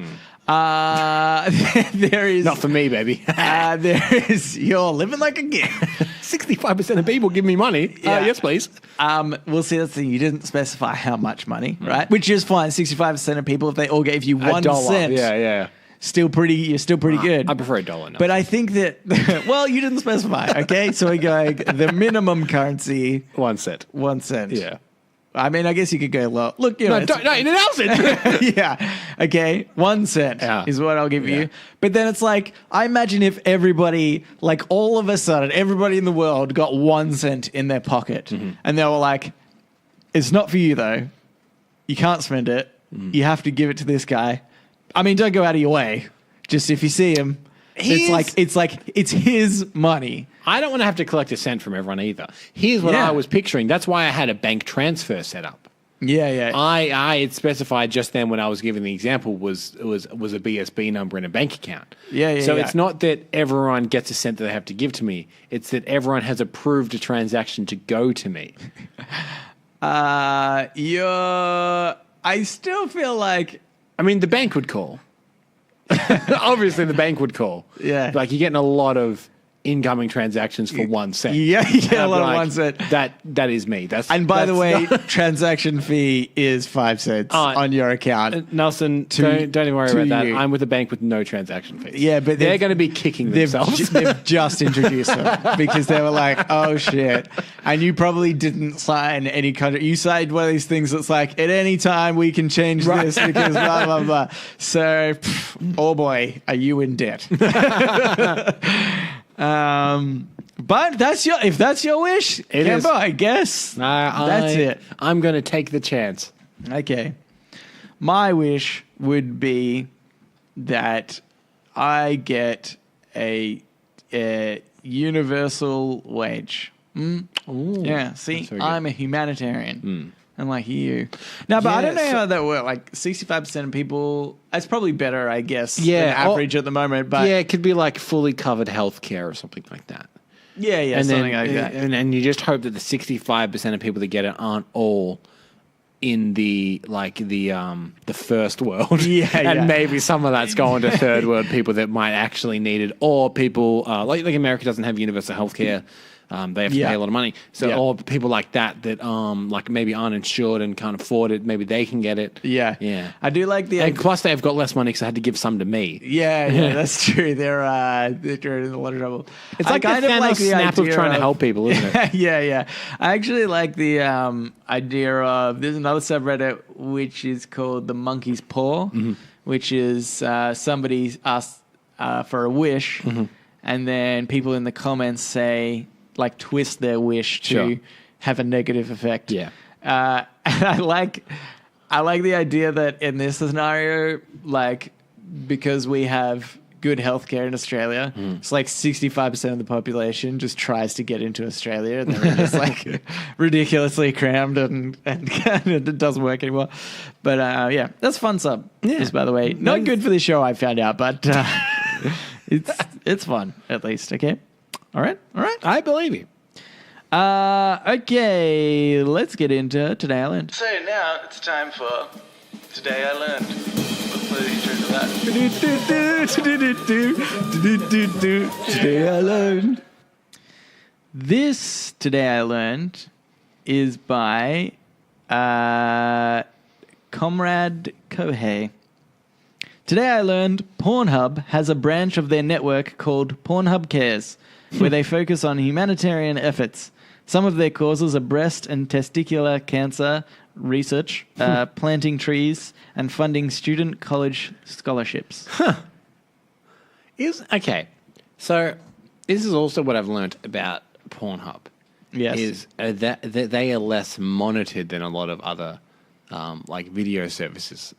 there is... Not for me, baby. There is... You're living like a king. 65% of people give me money. Yes, please. We'll see. That's the thing. You didn't specify how much money, right? Which is fine. 65% of people, if they all gave you 1 cent, Yeah. You're still pretty good. I prefer $1 now. But I think that, well, you didn't specify, okay? So we're going the minimum currency. 1 cent. 1 cent. Yeah. I mean, I guess you could go low. Look, No, you didn't announce it. yeah. Okay. 1 cent is what I'll give you. But then it's like, I imagine if everybody, like all of a sudden, everybody in the world got 1 cent in their pocket. And they were like, it's not for you though. You can't spend it. You have to give it to this guy. I mean, don't go out of your way. Just if you see him, it's his money. I don't want to have to collect a cent from everyone either. Here's what I was picturing. That's why I had a bank transfer set up. Yeah. I had specified just then when I was giving the example was a BSB number in a bank account. So it's not that everyone gets a cent that they have to give to me. It's that everyone has approved a transaction to go to me. I still feel like... I mean, the bank would call. Obviously, the bank would call. Yeah. Like, you're getting a lot of incoming transactions for 1 cent. Yeah, you get a lot of 1 cent. That is me. By the way, transaction fee is 5 cents on your account. Nelson, don't even worry about that. I'm with a bank with no transaction fees. Yeah, but they're going to be kicking themselves. They've just introduced them because they were like, oh shit. And you probably didn't sign any contract. You signed one of these things that's like, at any time we can change this because blah, blah, blah. So, oh boy, are you in debt? But if that's your wish, Kemba, I guess that's it. I'm going to take the chance. Okay. My wish would be that I get a universal wage. Yeah, see, I'm a humanitarian. Unlike you. No, but I don't know how that works. Like 65% of people, that's probably better, I guess, than average at the moment. But it could be like fully covered healthcare or something like that. Yeah, and something then, like that. And you just hope that the 65% of people that get it aren't all in the first world. And maybe some of that's going to third world people that might actually need it, or people like America doesn't have universal healthcare. They have to pay a lot of money. So or people like that like maybe aren't insured and can't afford it, maybe they can get it. Yeah. I do like the... And plus they've got less money because I had to give some to me. Yeah, that's true. They're in a lot of trouble. It's like kind of like the snap of trying to help people, isn't it? Yeah. I actually like the idea of... There's another subreddit which is called The Monkey's Paw, which is somebody asked for a wish, and then people in the comments say... like twist their wish to have a negative effect. Yeah. And I like the idea that in this scenario, like, because we have good healthcare in Australia, it's like 65% of the population just tries to get into Australia and they're just like ridiculously crammed and it doesn't work anymore. But that's fun sub. Just by the way, not good for this show, I found out, but it's fun at least. Okay. All right. I believe you. Okay, let's get into Today I Learned. So now it's time for Today I learned. Let's play the intro to that. Today I learned. This Today I Learned is by Comrade Kohei. Today I learned Pornhub has a branch of their network called Pornhub Cares, where they focus on humanitarian efforts. Some of their causes are breast and testicular cancer research, planting trees, and funding student college scholarships. Okay, so this is also what I've learned about Pornhub. Yes. Is that they are less monitored than a lot of other like video services.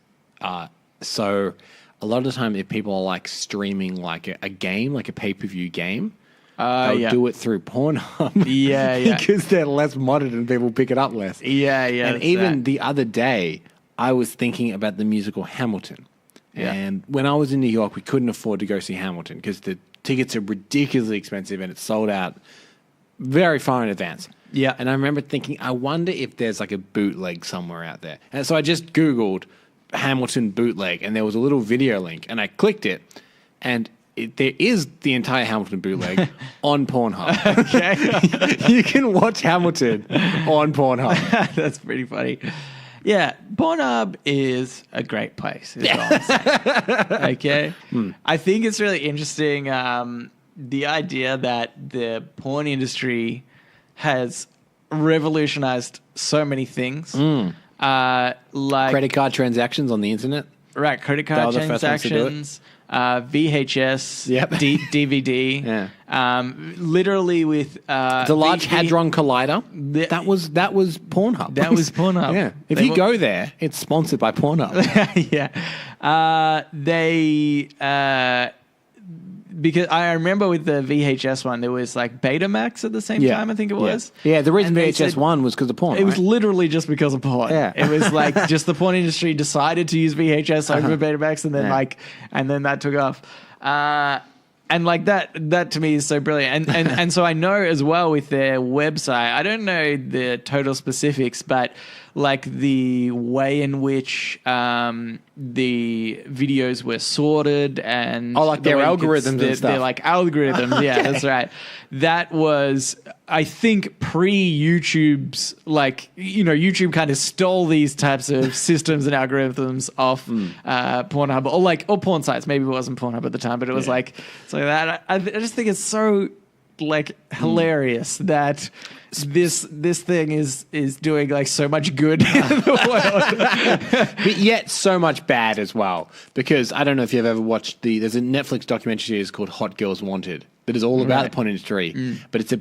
So a lot of the time, if people are like streaming like a game, like a pay-per-view game, they'll do it through Pornhub. Yeah. Because they're less monitored and people pick it up less. Yeah. And even the other day, I was thinking about the musical Hamilton. Yeah. And when I was in New York, we couldn't afford to go see Hamilton because the tickets are ridiculously expensive and it's sold out very far in advance. Yeah. And I remember thinking, I wonder if there's like a bootleg somewhere out there. And so I just Googled Hamilton bootleg and there was a little video link and I clicked it and there is the entire Hamilton bootleg on Pornhub. Okay. You can watch Hamilton on Pornhub. That's pretty funny. Yeah, Pornhub is a great place. Is what I'm saying. Okay. I think it's really interesting the idea that the porn industry has revolutionized so many things. Like Credit card transactions on the internet. Right, credit card They were the first ones to do it. transactions, VHS, Yep. DVD. Yeah. Literally with The Large Hadron Collider. The- That was Pornhub. That was Pornhub. Yeah. If They you were- go there, it's sponsored by Pornhub. Yeah. Because I remember with the VHS one, there was like Betamax at the same time, I think it was. Yeah, the reason And they VHS said- one was because of porn. It was right? literally just because of porn. Yeah. It was like just the porn industry decided to use VHS over Betamax and then Yeah. and then that took off. And like that to me is so brilliant. And so I know as well with their website, I don't know the total specifics, but like the way in which the videos were sorted and like the their way you could- algorithms and they're stuff. like algorithms. Yeah, that's right. That was, I think, pre-YouTube's, like, YouTube kind of stole these types of systems and algorithms off Pornhub or porn sites. Maybe it wasn't Pornhub at the time, but it was like that. I just think it's so like hilarious that this thing is doing like so much good in the world. But yet so much bad as well. Because I don't know if you've ever watched there's a Netflix documentary series called Hot Girls Wanted that is all about the porn industry. But it's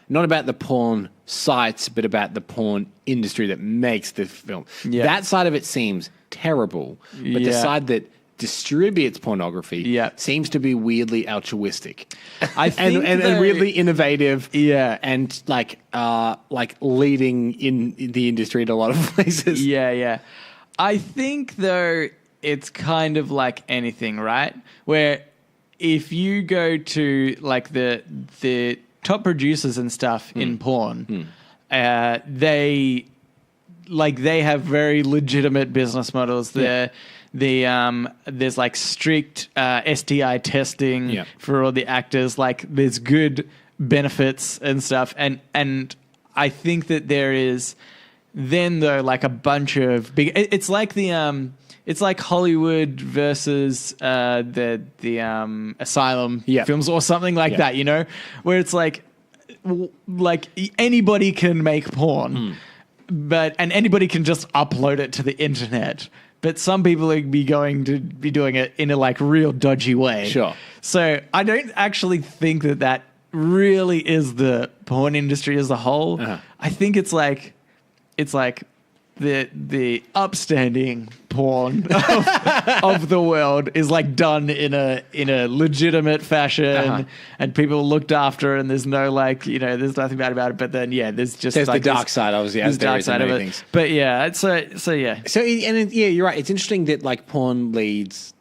not about the porn sites, but about the porn industry that makes the film. Yeah. That side of it seems terrible. But the Yeah. side that distributes pornography seems to be weirdly altruistic. I think and weirdly innovative. Yeah. And like leading in the industry in a lot of places. Yeah. I think, though, it's kind of like anything, right? Where if you go to like the top producers and stuff in porn, they have very legitimate business models. There's like strict STI testing for all the actors. Like there's good benefits and stuff, and I think that there is then though like a bunch of big. It's like it's like Hollywood versus the Asylum films or something like that, where it's like anybody can make porn, and anybody can just upload it to the internet. But some people are going to be doing it in a like real dodgy way. Sure. So I don't actually think that really is the porn industry as a whole. I think it's like the upstanding porn of the world is like done in a legitimate fashion, and people looked after, and there's no there's nothing bad about it. But then there's the dark side, obviously, as there is in many things. But so you're right. It's interesting that like porn leads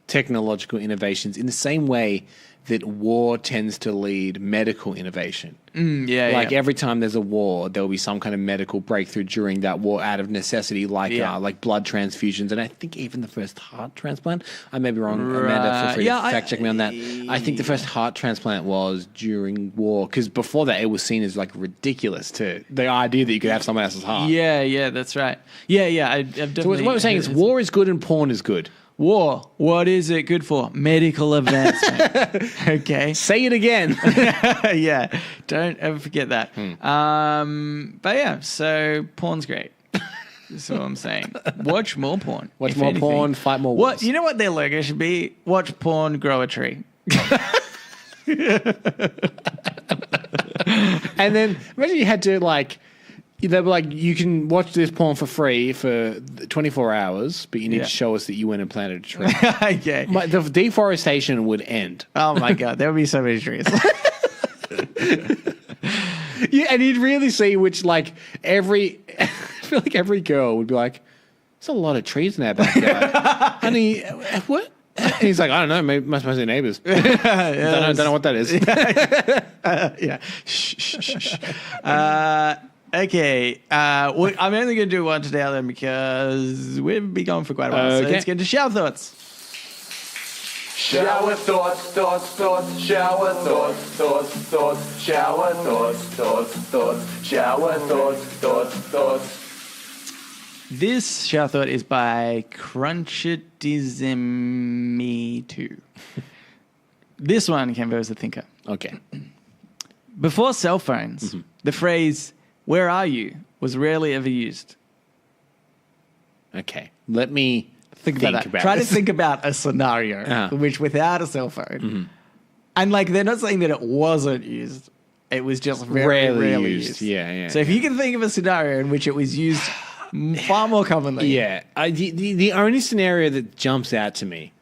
technological innovations in the same way that war tends to lead medical innovation. Yeah, Every time there's a war, there'll be some kind of medical breakthrough during that war out of necessity, like blood transfusions, and I think even the first heart transplant. I may be wrong. Amanda, feel free to fact check me on that. I think the first heart transplant was during war, because before that it was seen as like ridiculous to the idea that you could have someone else's heart. Yeah, that's right. Yeah, I've definitely. So what we're saying is war is good and porn is good. War. What is it good for? Medical advancement. Okay. Say it again. Yeah. Don't ever forget that. But yeah, so porn's great. That's what I'm saying. Watch more porn. Watch more porn, fight more wars. You know what their logo should be? Watch porn, grow a tree. And then imagine you had to they were like, you can watch this porn for free for 24 hours, but you need to show us that you went and planted a tree. Okay. The deforestation would end. Oh my God, there would be so many trees. Yeah, and you'd really see which, I feel like every girl would be like, there's a lot of trees in our backyard. Honey, what? And he's like, I don't know, maybe must be neighbors. Don't know what that is. Yeah. Shh. Okay, I'm only going to do one today then because we've been going for quite a while. So let's get into shower thoughts. Shower thoughts, shower thoughts, shower thoughts, shower thoughts. This shower thought is by Crunchitizme2. This one came as a thinker. Okay. Before cell phones, the phrase, "Where are you?" was rarely ever used. Okay. Let me think about that. Try to think about a scenario which without a cell phone. And they're not saying that it wasn't used. It was just very rarely used. Yeah. So if you can think of a scenario in which it was used far more commonly. Yeah. The only scenario that jumps out to me,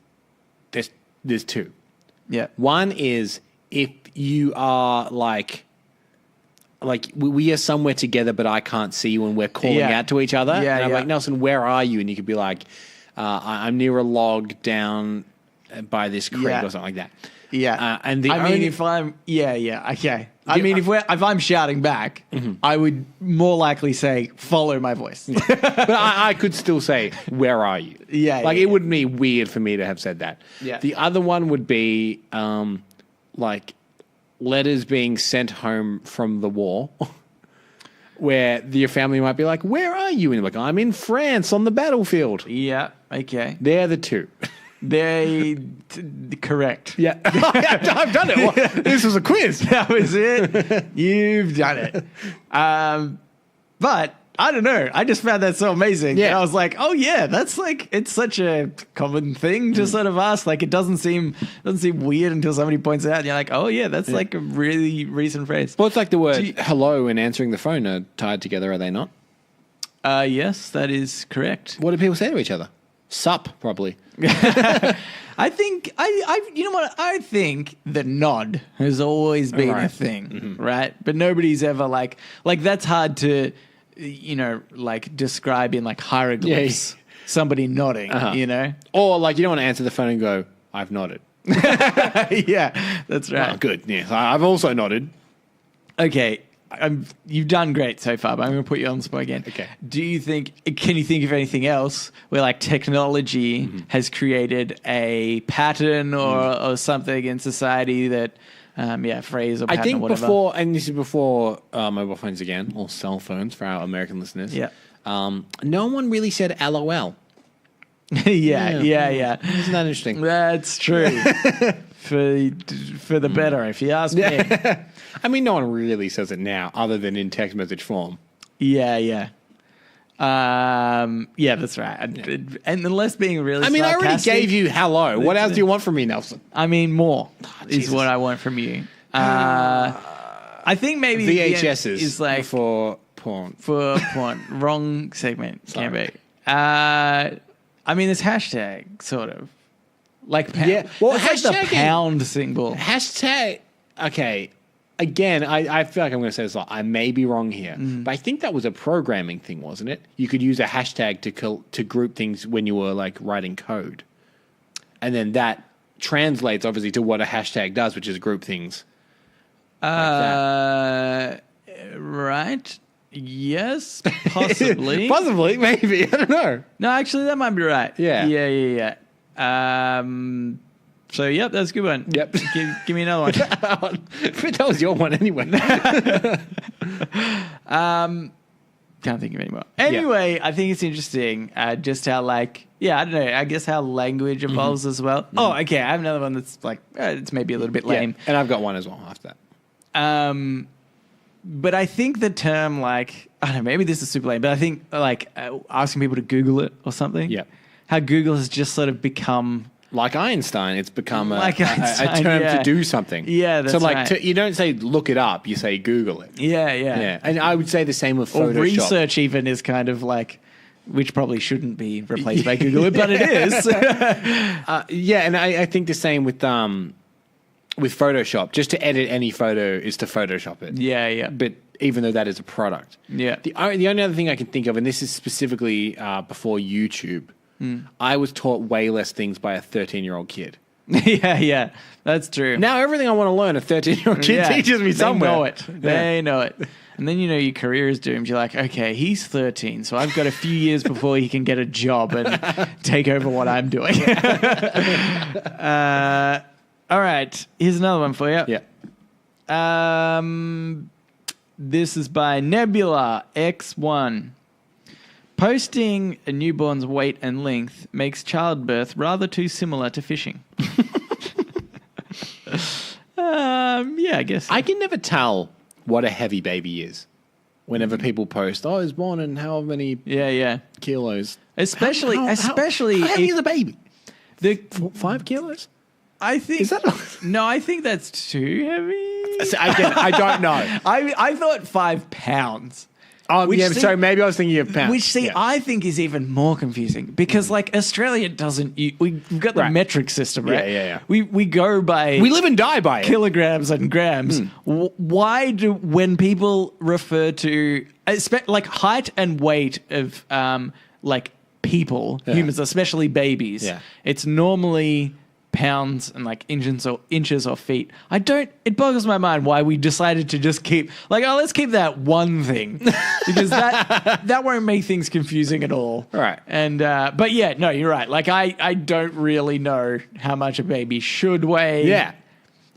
there's two. Yeah. One is if you are we are somewhere together, but I can't see you, and we're calling out to each other. Yeah, and I'm like, Nelson, where are you? And you could be like, I'm near a log down by this creek or something like that. Yeah. And if I'm, okay. If I'm shouting back, I would more likely say, follow my voice. But I could still say, where are you? It wouldn't be weird for me to have said that. Yeah. The other one would be letters being sent home from the war, where your family might be like, where are you? And you're like, I'm in France on the battlefield. Yeah, okay. They're the two. Correct. Yeah. I've done it. This was a quiz. That was it. You've done it. But I don't know. I just found that so amazing. Yeah. And I was like, oh yeah, that's it's such a common thing to sort of ask. It doesn't seem weird until somebody points it out and you're like, oh yeah, that's a really recent phrase. Well, it's like the word hello and answering the phone are tied together, are they not? Yes, that is correct. What do people say to each other? Sup, probably. I think you know what? I think the nod has always been a thing, right? But nobody's ever like that's hard to describe in hieroglyphs. Somebody nodding, or you don't want to answer the phone and go, I've nodded. Yeah, that's right. Oh, good. Yeah, I've also nodded. Okay. You've done great so far, but I'm going to put you on the spot again. Okay. Can you think of anything else where technology has created a pattern or something in society that, phrase or pattern I think or whatever? before, and this is before mobile phones again, or cell phones for our American listeners. Yeah. No one really said LOL. Yeah. Isn't that interesting? That's true. For the better, if you ask me. I mean, no one really says it now, other than in text message form. Yeah. That's right. And unless being really I already gave you hello. What else do you want from me, Nelson? More is what I want from you. I think maybe VHSs is for porn. For porn. Wrong segment. Can't be. There's hashtag, sort of. Pound. Yeah. Well, that's the pound symbol. Hashtag. Okay. Again, I feel like I'm going to say this a lot. I may be wrong here, but I think that was a programming thing, wasn't it? You could use a hashtag to group things when you were writing code, and then that translates obviously to what a hashtag does, which is group things. Right. Yes, possibly. Possibly, maybe. I don't know. No, actually, that might be right. Yeah. Yeah. So, yep, that's a good one. Yep. Give me another one. That was your one anyway. Can't think of any more. Anyway, I think it's interesting just how, like, I don't know, I guess how language evolves as well. Mm-hmm. Oh, okay, I have another one that's, like, it's maybe a little bit lame. Yeah, and I've got one as well after that. But I think the term, like, I don't know, maybe this is super lame, but I think, like, asking people to Google it or something. Yeah. How Google has just sort of become... Like Einstein, it's become a Einstein, term to do something. Yeah, that's so like right. You don't say look it up, you say Google it. Yeah. And I would say the same with Photoshop. Or research even is kind of like, which probably shouldn't be replaced by Google, but it is. And I think the same with Photoshop. Just to edit any photo is to Photoshop it. Yeah. But even though that is a product. Yeah. The only other thing I can think of, and this is specifically before YouTube, I was taught way less things by a 13-year-old kid. Yeah, that's true. Now everything I want to learn, a 13-year-old kid teaches me somewhere. They know it. And then your career is doomed. You're like, okay, he's 13, so I've got a few years before he can get a job and take over what I'm doing. All right, here's another one for you. Yeah. This is by Nebula X1. Posting a newborn's weight and length makes childbirth rather too similar to fishing. I guess. I can never tell what a heavy baby is whenever people post, he's born in how many kilos. Especially how heavy is a baby? 5 kilos? I think... Is that... No, I think that's too heavy. I don't know. I thought 5 pounds. Oh, sorry, maybe I was thinking of pounds. Which, I think is even more confusing because, like, Australia doesn't... We've got the metric system, right? Yeah. We go by... We live and die by it. Kilograms and grams. Why do... When people refer to... like, height and weight of, like, people, humans, especially babies, it's normally... pounds and like inches or feet. It boggles my mind why we decided to just keep let's keep that one thing because that won't make things confusing at all. Right. And but yeah, no, you're right. Like I don't really know how much a baby should weigh. Yeah.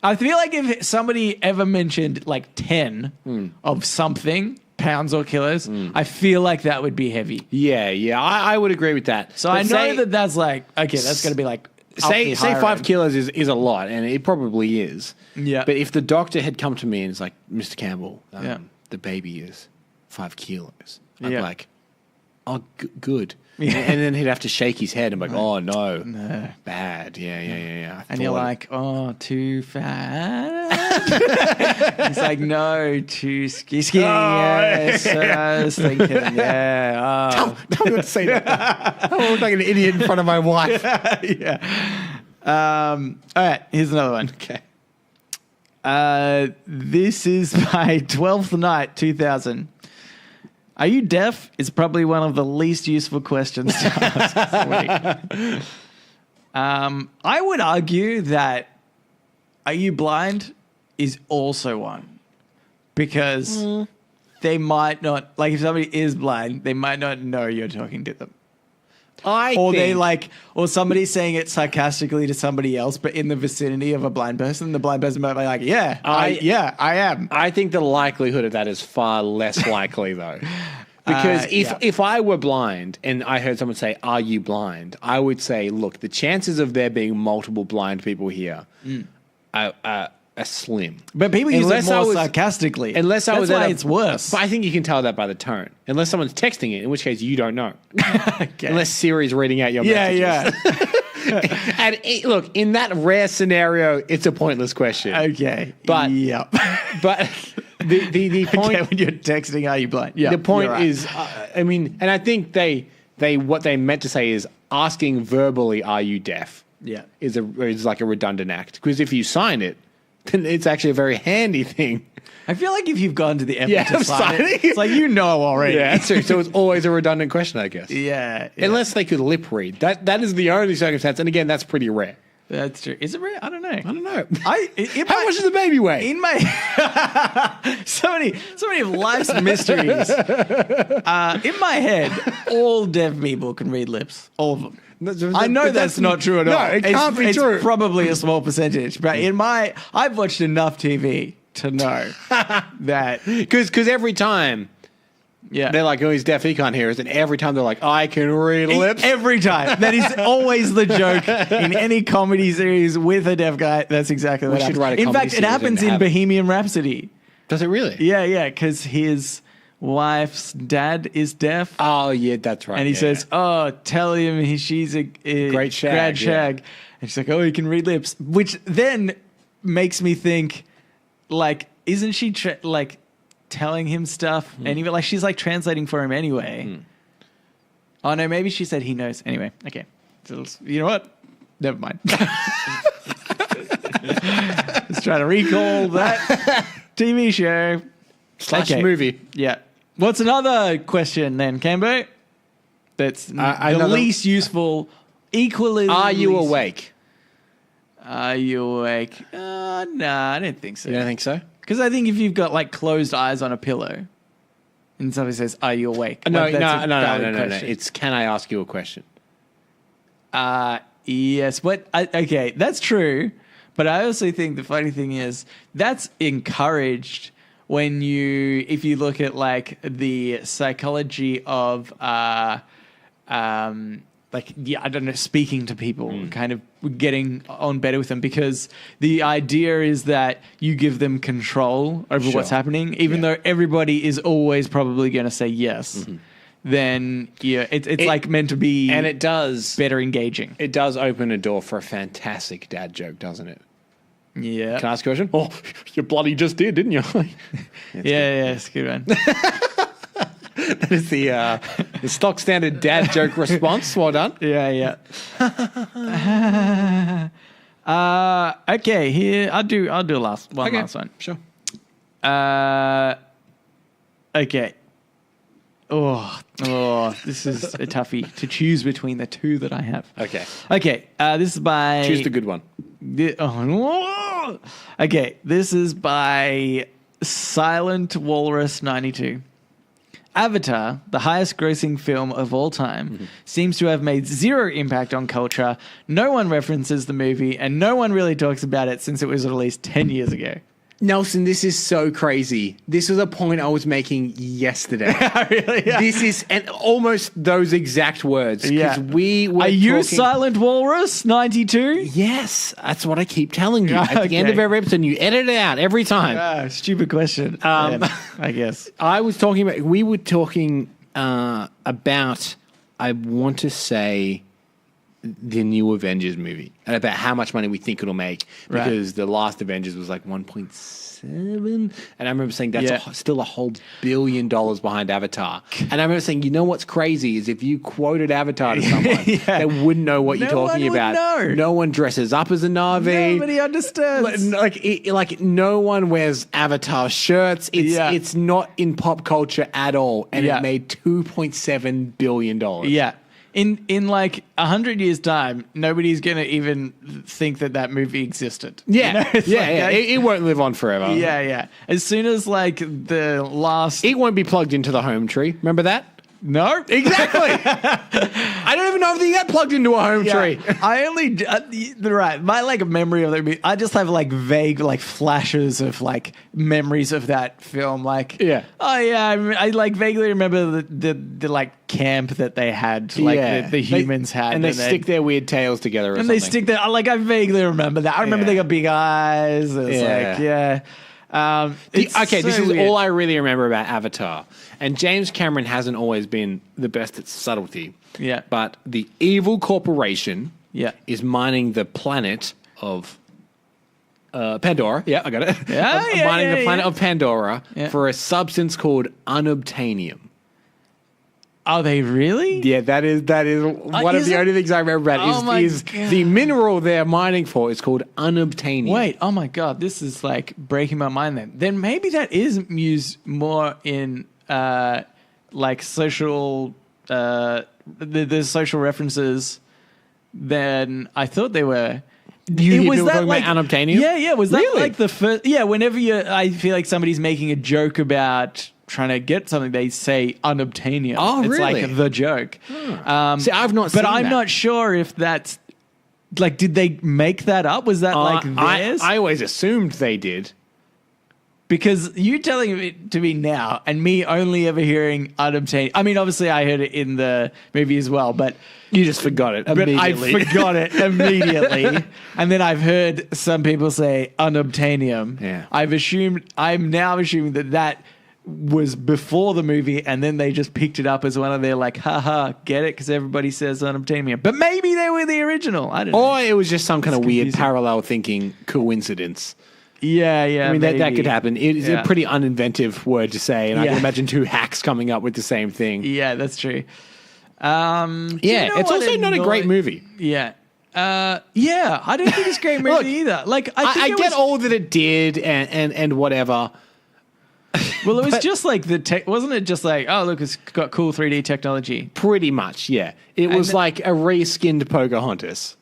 I feel like if somebody ever mentioned like 10 of something, pounds or kilos, I feel like that would be heavy. Yeah. I would agree with that. So but I know that's like, okay, that's going to be like, say 5 kilos is a lot, and it probably is. Yeah. But if the doctor had come to me and it's like, Mr. Campbell, the baby is 5 kilos, I'd be like, oh, good. Yeah. And then he'd have to shake his head and be like, oh, no. Bad. Yeah. And you're like, oh, too fat. He's like, no, too skinny. Yes, I was thinking, Tell me what to say that. I look like an idiot in front of my wife. All right, here's another one. Okay. This is by 12th Night 2000. Are you deaf? Is probably one of the least useful questions to ask this week. I would argue that are you blind is also one. Because they might not, like if somebody is blind, they might not know you're talking to them. Or somebody's saying it sarcastically to somebody else, but in the vicinity of a blind person, the blind person might be like, I am. I think the likelihood of that is far less likely, though. Because if I were blind and I heard someone say, are you blind? I would say, look, the chances of there being multiple blind people here are slim. But people use it more sarcastically. That's why it's worse. But I think you can tell that by the tone. Unless someone's texting it, in which case you don't know. Okay. Unless Siri's reading out your messages. And look, in that rare scenario, it's a pointless question. Okay. But but the point when you're texting, are you blind? Yeah. The point is, and I think they what they meant to say is asking verbally, "Are you deaf?" Yeah, is like a redundant act because if you sign it, then it's actually a very handy thing. I feel like if you've gone to the effort to sign it, it's like you know already. Yeah, that's true. So it's always a redundant question, I guess. Yeah. Unless they could lip read. That is the only circumstance, and again, that's pretty rare. That's true. Is it real? I don't know. I don't know. How much does the baby weigh? In my so many of life's mysteries. In my head, all deaf people can read lips. All of them. I know that's not true at all. No, it can't be true. It's probably a small percentage, but I've watched enough TV to know that because every time. Yeah. They're like, oh, he's deaf, he can't hear us. And every time they're like, I can read lips. Every time. That is always the joke in any comedy series with a deaf guy. That's exactly what happens. Write a in fact, it series happens in Bohemian Rhapsody. Does it really? Yeah, because his wife's dad is deaf. Oh, yeah, that's right. And he says, oh, tell him she's a great shag. And she's like, oh, he can read lips. Which then makes me think, like, isn't she, telling him stuff anyway? Like, she's like translating for him anyway. Oh no, maybe she said he knows. Anyway, okay. So, you know what? Never mind. Let's try to recall that TV show / movie. Yeah. What's another question then, Cambo? That's the least useful, equally. Are you awake? Are you awake? No, I don't think so. You don't think so? Because I think if you've got like closed eyes on a pillow and somebody says, are you awake? No. Question. It's, can I ask you a question? Yes. Okay, that's true. But I also think the funny thing is that's encouraged if you look at like the psychology of, I don't know, speaking to people, kind of getting on better with them, because the idea is that you give them control over what's happening, even though everybody is always probably going to say yes. Then it's like meant to be, and it does better engaging. It does open a door for a fantastic dad joke, doesn't it? Yeah. Can I ask a question? Oh, you bloody just did, didn't you? It's a good one. That is the stock standard dad joke response. Well done. Yeah. Okay, here I'll do last one. Sure. Okay. Oh, this is a toughie to choose between the two that I have. Okay. This is by. Choose the good one. Okay, this is by Silent Walrus 92. Avatar, the highest grossing film of all time, seems to have made zero impact on culture. No one references the movie, and no one really talks about it since it was released 10 years ago. Nelson, this is so crazy. This was a point I was making yesterday. Really? Yeah. This is and almost those exact words. Yeah. We were Are you Silent Walrus 92? Yes, that's what I keep telling you. At the end of every episode, you edit it out every time. Stupid question. I guess. We were talking about, I want to say, the new Avengers movie, and about how much money we think it'll make, because the last Avengers was like 1.7, and I remember saying that's still a whole $1 billion behind Avatar. And I remember saying, you know what's crazy is if you quoted Avatar to someone, they wouldn't know what you're talking about. No one dresses up as a Na'vi. Nobody understands. Like no one wears Avatar shirts. It's not in pop culture at all, and it made $2.7 billion. Yeah. In like 100 years' time, nobody's going to even think that movie existed. Yeah. It won't live on forever. Yeah. As soon as like the last... It won't be plugged into the home tree. Remember that? No. Exactly. I don't even know if they get plugged into a home tree. I only... right. My like memory of that, I just have like vague like flashes of like memories of that film. Like, I like vaguely remember the like camp that they had, like the humans had. And they stick their weird tails together or something. They stick their... Like, I vaguely remember that. I remember they got big eyes. It's this is all I really remember about Avatar. And James Cameron hasn't always been the best at subtlety. Yeah. But the evil corporation is mining the planet of Pandora. Yeah, I got it. Mining the planet of Pandora for a substance called unobtainium. Are they really? Yeah, that is one of the only things I remember about is the mineral they're mining for is called unobtainium. Wait, oh my God, this is like breaking my mind then. Then maybe that is used more in like social, the social references than I thought they were. You hear people talking about unobtainium? Yeah. Was that Really? like the first? Yeah. Whenever I feel like somebody's making a joke about trying to get something, they say unobtainium. Oh, it's really? like the joke. See, I've not seen But I'm that. not sure if that's like, did they make that up? Was that like theirs? I always assumed they did. Because you telling it to me now and me only ever hearing unobtainium. I mean, obviously I heard it in the movie as well, but You just forgot it but I immediately. forgot it immediately. And then I've heard some people say unobtainium. Yeah. I'm now assuming that was before the movie, and then they just picked it up as one of their like, haha, get it? Because everybody says unobtainium. But maybe they were the original. I don't know. Or it was just some kind of weird confusing. parallel thinking coincidence. Yeah. I mean, that maybe. could happen. It's a pretty uninventive word to say, and I Yeah. can imagine two hacks coming up with the same thing. Yeah, that's true. Yeah, it's also not a great movie. Yeah. Yeah, I don't think it's a great movie Look, either. Like, I think I it get was, all that it did and whatever. well, it was but- just like wasn't it just like, oh, look, it's got cool 3D technology. Pretty much, yeah. It was like a re-skinned Pocahontas.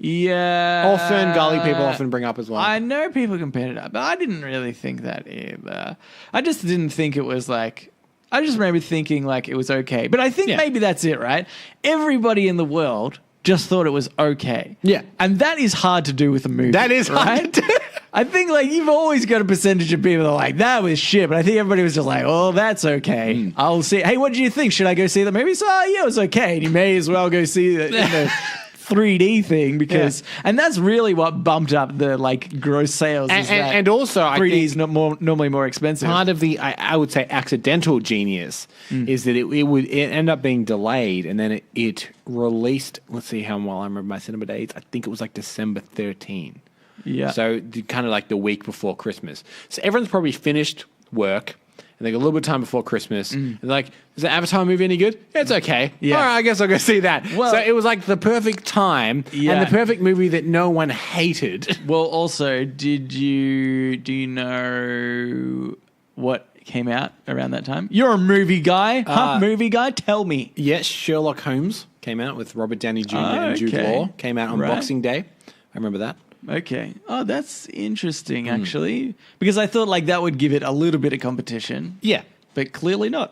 Yeah. Or Fern Gully people often bring up as well. I know people compared it up, but I didn't really think that either. I just didn't think it was like, I just remember thinking like it was okay. But I think Yeah. maybe that's it, right? Everybody in the world just thought it was okay. Yeah. And that is hard to do with a movie. That is hard right? to do. I think like you've always got a percentage of people that are like, that was shit. But I think everybody was just like, oh, that's okay. I'll see. Hey, what did you think? Should I go see the movie? So, yeah, it was okay. And you may as well go see the 3D thing because, and that's really what bumped up the like gross sales. And also, I 3D think is normally more expensive. part of the, I would say, accidental genius is that it would end up being delayed, and then it released. Let's see how well I remember my cinema dates. I think it was like December 13. Yeah. So kind of like the week before Christmas. So everyone's probably finished work, and they got a little bit of time before Christmas. And they're like, is the Avatar movie any good? Yeah, it's okay. Yeah. All right, I guess I'll go see that. Well- So it was like the perfect time Yeah. and the perfect movie that no one hated. Well, also, do you know what came out around that time? You're a movie guy. Movie guy? Tell me. Yes, Sherlock Holmes came out with Robert Downey Jr. and Jude okay. Law. Came out on Right. Boxing Day. I remember that. Okay. Oh, that's interesting, actually. Because I thought like that would give it a little bit of competition. Yeah. But clearly not.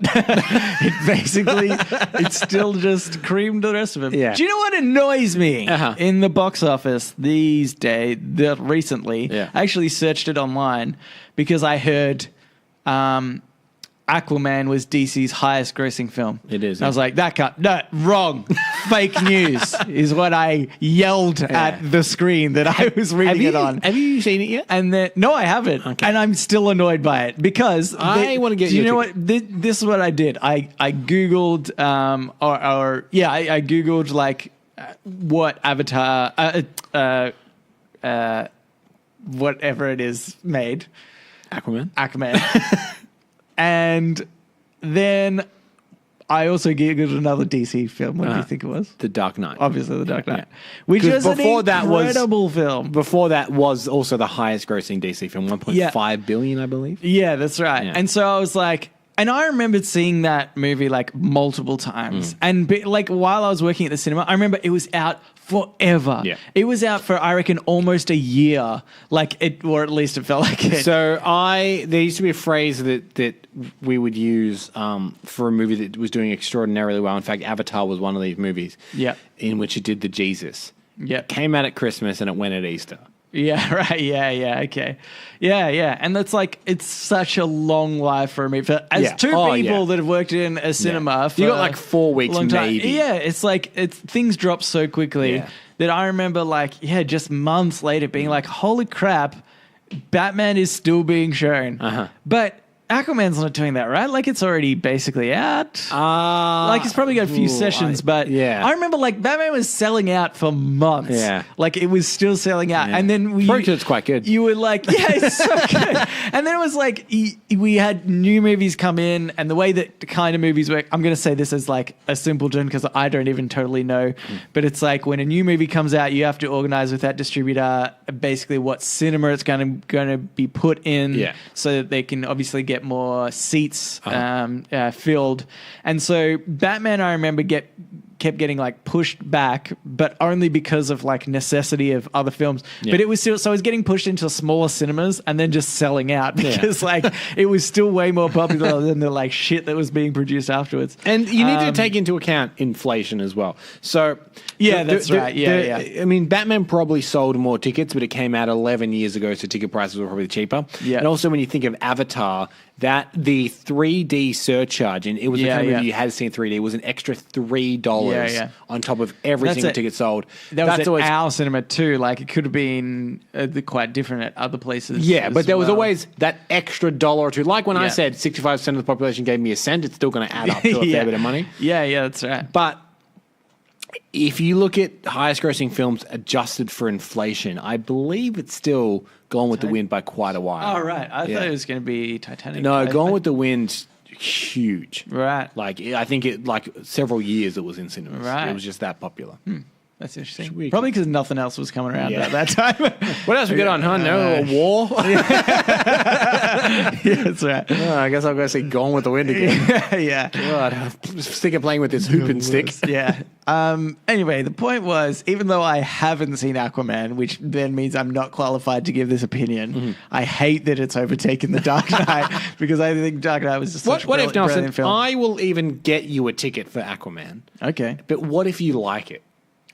It's still just creamed the rest of them. Yeah. Do you know what annoys me in the box office these days, recently? Yeah. I actually searched it online because I heard Aquaman was DC's highest grossing film. It is, And I was like, wrong. Fake news is what I yelled at the screen that I was reading it on. Have you seen it yet? And then, no, I haven't. Okay. And I'm still annoyed by it because I wanna get Do you your know what? This is what I did. I Googled, I Googled like what Avatar, whatever it is made, Aquaman. And then I also Googled another DC film. What do you think it was? The Dark Knight. Obviously, The Dark Knight. Which was an incredible film. Before that was also the highest grossing DC film, 1.5 billion, I believe. Yeah, that's right. Yeah. And so I was like, and I remembered seeing that movie like multiple times. And like while I was working at the cinema, I remember it was out forever. Yeah. It was out for, I reckon, almost a year. Like it, or at least it felt like it. So there used to be a phrase that we would use for a movie that was doing extraordinarily well. In fact, Avatar was one of these movies. Yeah. In which it did the Jesus. Yeah. Came out at Christmas and it went at Easter. Yeah, right. Yeah, okay. Yeah. And that's like, it's such a long life for me. As two people that have worked in a cinema for you got like 4 weeks a long time. maybe. Yeah, it's like, things drop so quickly that I remember like, just months later being like, holy crap, Batman is still being shown. But Aquaman's not doing that, right? Like it's already basically out. Like it's probably got a few sessions, but I remember like Batman was selling out for months. Yeah. Like it was still selling out. Yeah. And then it's quite good. You were like, yeah, it's so good. And then it was like, we had new movies come in, and the way that the kind of movies work, I'm going to say this as like a simpleton because I don't even totally know, but it's like when a new movie comes out, you have to organize with that distributor basically what cinema it's going to be put in so that they can obviously get more seats filled. And so Batman, I remember kept getting like pushed back, but only because of like necessity of other films. Yeah. But it was still, so it was getting pushed into smaller cinemas and then just selling out because like it was still way more popular than the like shit that was being produced afterwards. And you need to take into account inflation as well. So yeah, that's right. Yeah. I mean, Batman probably sold more tickets, but it came out 11 years ago, so ticket prices were probably cheaper. Yeah. And also when you think of Avatar, that the 3D surcharge, and it was the kind of movie you had to see in 3D, was an extra $3 on top of every single ticket sold. That was at our cinema too. Like it could have been quite different at other places. Yeah, but there was always that extra $1 or $2. Like when I said 65% of the population gave me a cent, it's still going to add up to a fair bit of money. Yeah, that's right. But if you look at highest grossing films adjusted for inflation, I believe it's still Gone with the Wind by quite a while. Oh, right. I thought it was going to be Titanic. No, Gone with the Wind's huge. Right. Like, I think it, like, several years it was in cinemas. Right. It was just that popular. That's interesting. Probably because nothing else was coming around at that time. What else we got on, huh? No, a war? Yeah, that's right. Oh, I guess I'll go see Gone with the Wind again. Yeah. God, I'm sick of playing with this hoop and stick. Yeah. Anyway, the point was, even though I haven't seen Aquaman, which then means I'm not qualified to give this opinion, I hate that it's overtaken The Dark Knight because I think Dark Knight was just such a brilliant film. I will even get you a ticket for Aquaman. Okay. But what if you like it?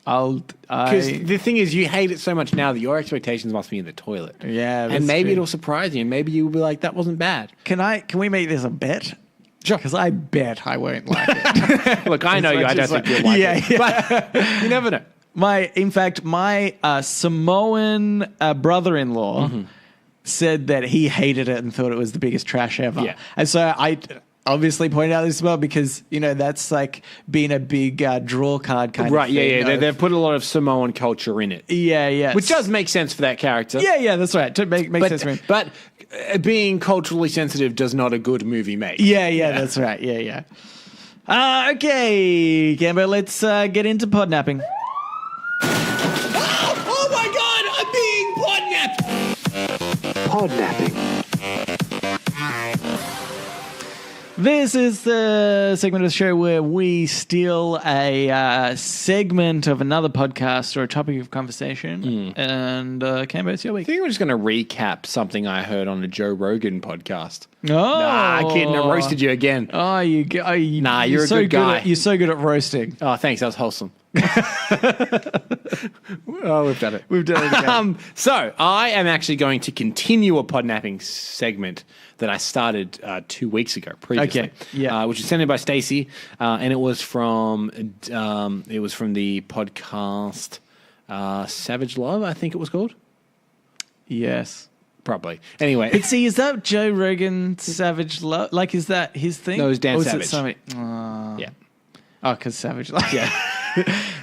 Because the thing is, you hate it so much now that your expectations must be in the toilet. Yeah, and maybe it'll surprise you. And maybe you'll be like, "That wasn't bad." Can we make this a bet? Sure. Because I bet I won't like it. Look, I know you. I don't think you'll like it. But you never know. My Samoan brother-in-law said that he hated it and thought it was the biggest trash ever. Yeah. And so I obviously pointed out this as well because, you know, that's like been a big draw card kind of thing. Right, yeah. They've put a lot of Samoan culture in it. Yeah. Which does make sense for that character. Yeah, that's right. To make sense for me. But being culturally sensitive does not a good movie make. Yeah, that's right. Yeah. Okay, Gambo, let's get into podnapping. Oh my God, I'm being podnapped! Podnapping. This is the segment of the show where we steal a segment of another podcast or a topic of conversation. And Cambo, it's your I week. think we're just going to recap something I heard on a Joe Rogan podcast. Oh, Nah, kidding. I roasted you again. Oh, you're a good guy. You're so good at roasting. Oh, thanks. That was wholesome. Oh, we've done it. We've done it again. So I am actually going to continue a podnapping segment that I started 2 weeks ago previously. Okay. Yeah. Which was sent in by Stacey, and it was from the podcast Savage Love, I think it was called. Yes. Probably. Anyway. But see, is that Joe Rogan Savage Love? Like, is that his thing? No, it was Dan or Savage. Is it something? Yeah. Oh, because Savage Love. Yeah.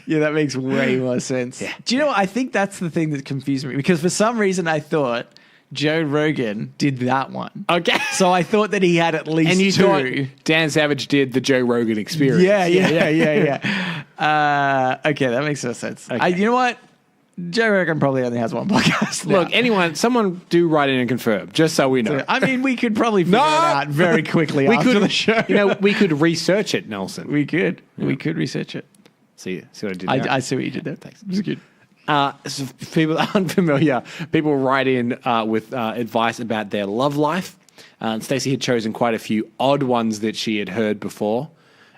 Yeah, that makes way more sense. Yeah. Do you know what? I think that's the thing that confused me because for some reason I thought Joe Rogan did that one. Okay. So I thought that he had at least And you two. thought Dan Savage did the Joe Rogan experience. Yeah. Okay, that makes no sense. Okay. You know what? Joe Rogan probably only has one podcast now. Look, someone do write in and confirm, just so we know. I mean, we could probably figure it out very quickly after the show. We could research it, Nelson. We could. Yeah. We could research it. See what I did there? I see what you did there. Thanks. It was good. So for people unfamiliar, people write in with advice about their love life. Stacey had chosen quite a few odd ones that she had heard before.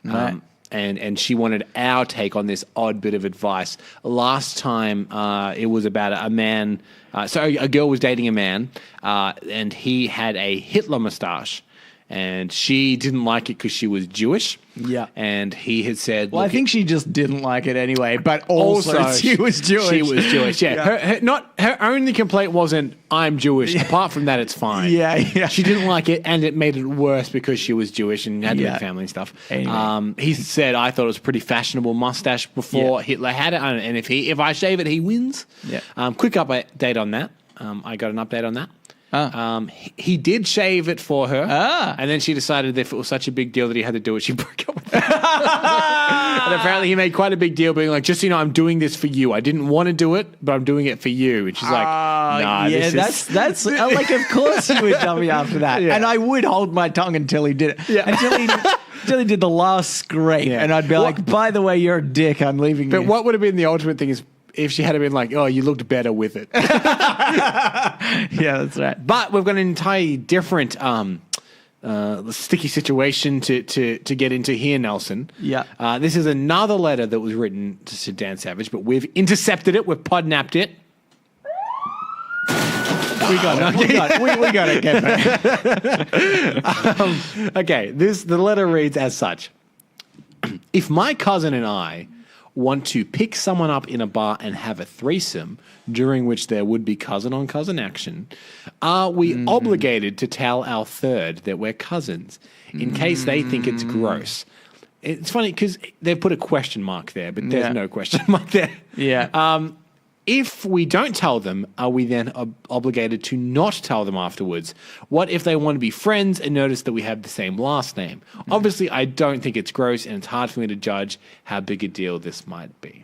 Right. And she wanted our take on this odd bit of advice. Last time, it was about a man. So a girl was dating a man, and he had a Hitler mustache. And she didn't like it because she was Jewish. Yeah. And he had said... Well, I think she just didn't like it anyway, but also she was Jewish. She was Jewish, yeah. Her only complaint wasn't, I'm Jewish. Apart from that, it's fine. Yeah. She didn't like it, and it made it worse because she was Jewish and had no family and stuff. Anyway. He said, I thought it was a pretty fashionable mustache before Hitler had it, and if I shave it, he wins. Yeah. Quick update on that. I got an update on that. He did shave it for her, and then she decided that if it was such a big deal that he had to do it, she broke up with him. And apparently he made quite a big deal being like, just so you know, I'm doing this for you. I didn't want to do it, but I'm doing it for you. And she's like, nah, that's like, of course he would tell me after that. Yeah. And I would hold my tongue until he did it. Yeah. Till he did the last scrape, Yeah. and I'd be like, by the way, you're a dick. I'm leaving But you. what would have been the ultimate thing is if she had been like, oh, you looked better with it. Yeah, that's right. But we've got an entirely different sticky situation to get into here, Nelson. Yeah. This is another letter that was written to Dan Savage, but we've intercepted it. We've podnapped it. We got it. Get back. Okay, the letter reads as such. If my cousin and I want to pick someone up in a bar and have a threesome, during which there would be cousin-on-cousin action, are we obligated to tell our third that we're cousins in case they think it's gross? It's funny because they've put a question mark there, but there's no question mark there. Yeah. If we don't tell them, are we then obligated to not tell them afterwards? What if they want to be friends and notice that we have the same last name? Obviously, I don't think it's gross, and it's hard for me to judge how big a deal this might be.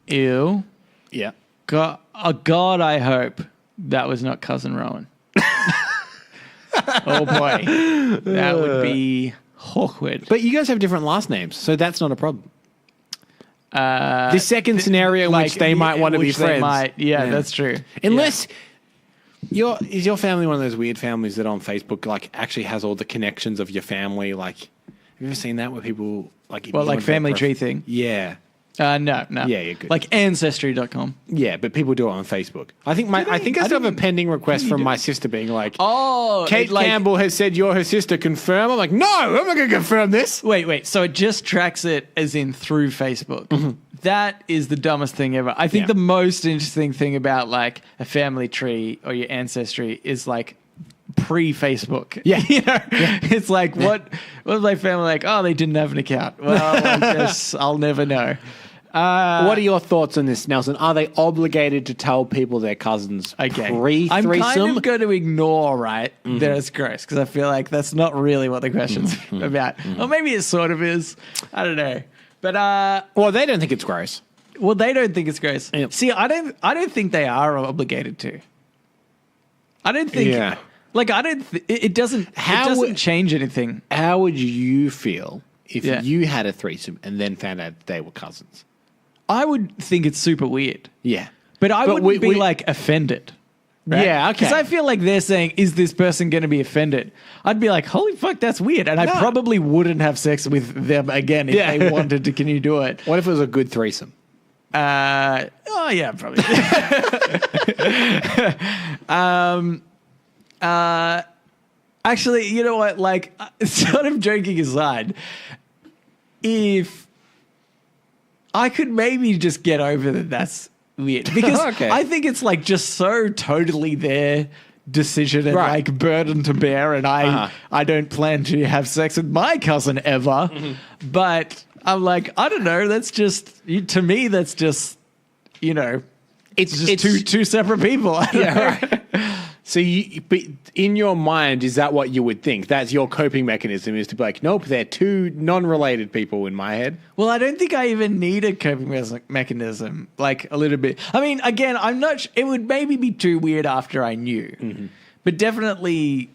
Ew. Yeah. God, I hope that was not Cousin Rowan. Oh boy, that would be awkward. But you guys have different last names, so that's not a problem. The second scenario in which they might want to be friends. That's true. Unless is your family one of those weird families that on Facebook like actually has all the connections of your family? Like, have you ever seen that where people like family tree thing? Yeah. No. Yeah, you're good. Like Ancestry.com. Yeah, but people do it on Facebook. I think I still have a pending request from my sister being like, oh, Kate Campbell has said you're her sister. Confirm. I'm like, no, I'm not going to confirm this. Wait. So it just tracks it as in through Facebook. Mm-hmm. That is the dumbest thing ever. I think the most interesting thing about like a family tree or your ancestry is like pre-Facebook. Yeah. You know? It's like, what was my family like? Oh, they didn't have an account. Well, I guess I'll never know. What are your thoughts on this, Nelson? Are they obligated to tell people they're cousins pre-threesome? I'm kind of going to ignore, that it's gross, because I feel like that's not really what the question's about. Or maybe it sort of is. I don't know. But well, they don't think it's gross. Well, they don't think it's gross. Yep. See, I don't think they are obligated to. I don't think. Yeah. Like it doesn't change anything. How would you feel if you had a threesome and then found out they were cousins? I would think it's super weird. Yeah. But I wouldn't be like offended. Right? Yeah, okay. Because I feel like they're saying, is this person going to be offended? I'd be like, holy fuck, that's weird. And I probably wouldn't have sex with them again if they wanted to. Can you do it? What if it was a good threesome? Yeah, probably. Actually, you know what? Like, sort of joking aside, if I could maybe just get over that's weird, because I think it's like just so totally their decision and like burden to bear, and I don't plan to have sex with my cousin ever, but I'm like, I don't know, that's just, to me, that's just, you know, it's just two separate people. Right. So but in your mind, is that what you would think? That's your coping mechanism, is to be like, nope, they're two non-related people in my head. Well, I don't think I even need a coping mechanism, like a little bit. I mean, again, I'm not. It would maybe be too weird after I knew, but definitely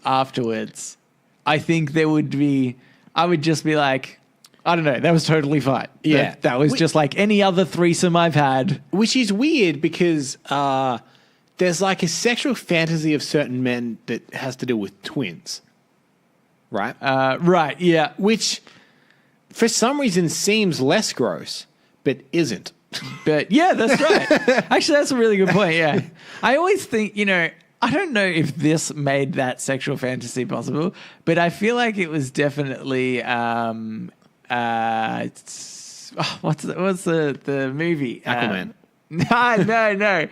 afterwards, I think there would be. I would just be like, I don't know, that was totally fine. Yeah, that was just like any other threesome I've had, which is weird because. There's like a sexual fantasy of certain men that has to do with twins, right? Right, yeah. Which, for some reason, seems less gross, but isn't. But yeah, that's right. Actually, that's a really good point, yeah. I always think, you know, I don't know if this made that sexual fantasy possible, but I feel like it was definitely... what's the movie? Aquaman. No.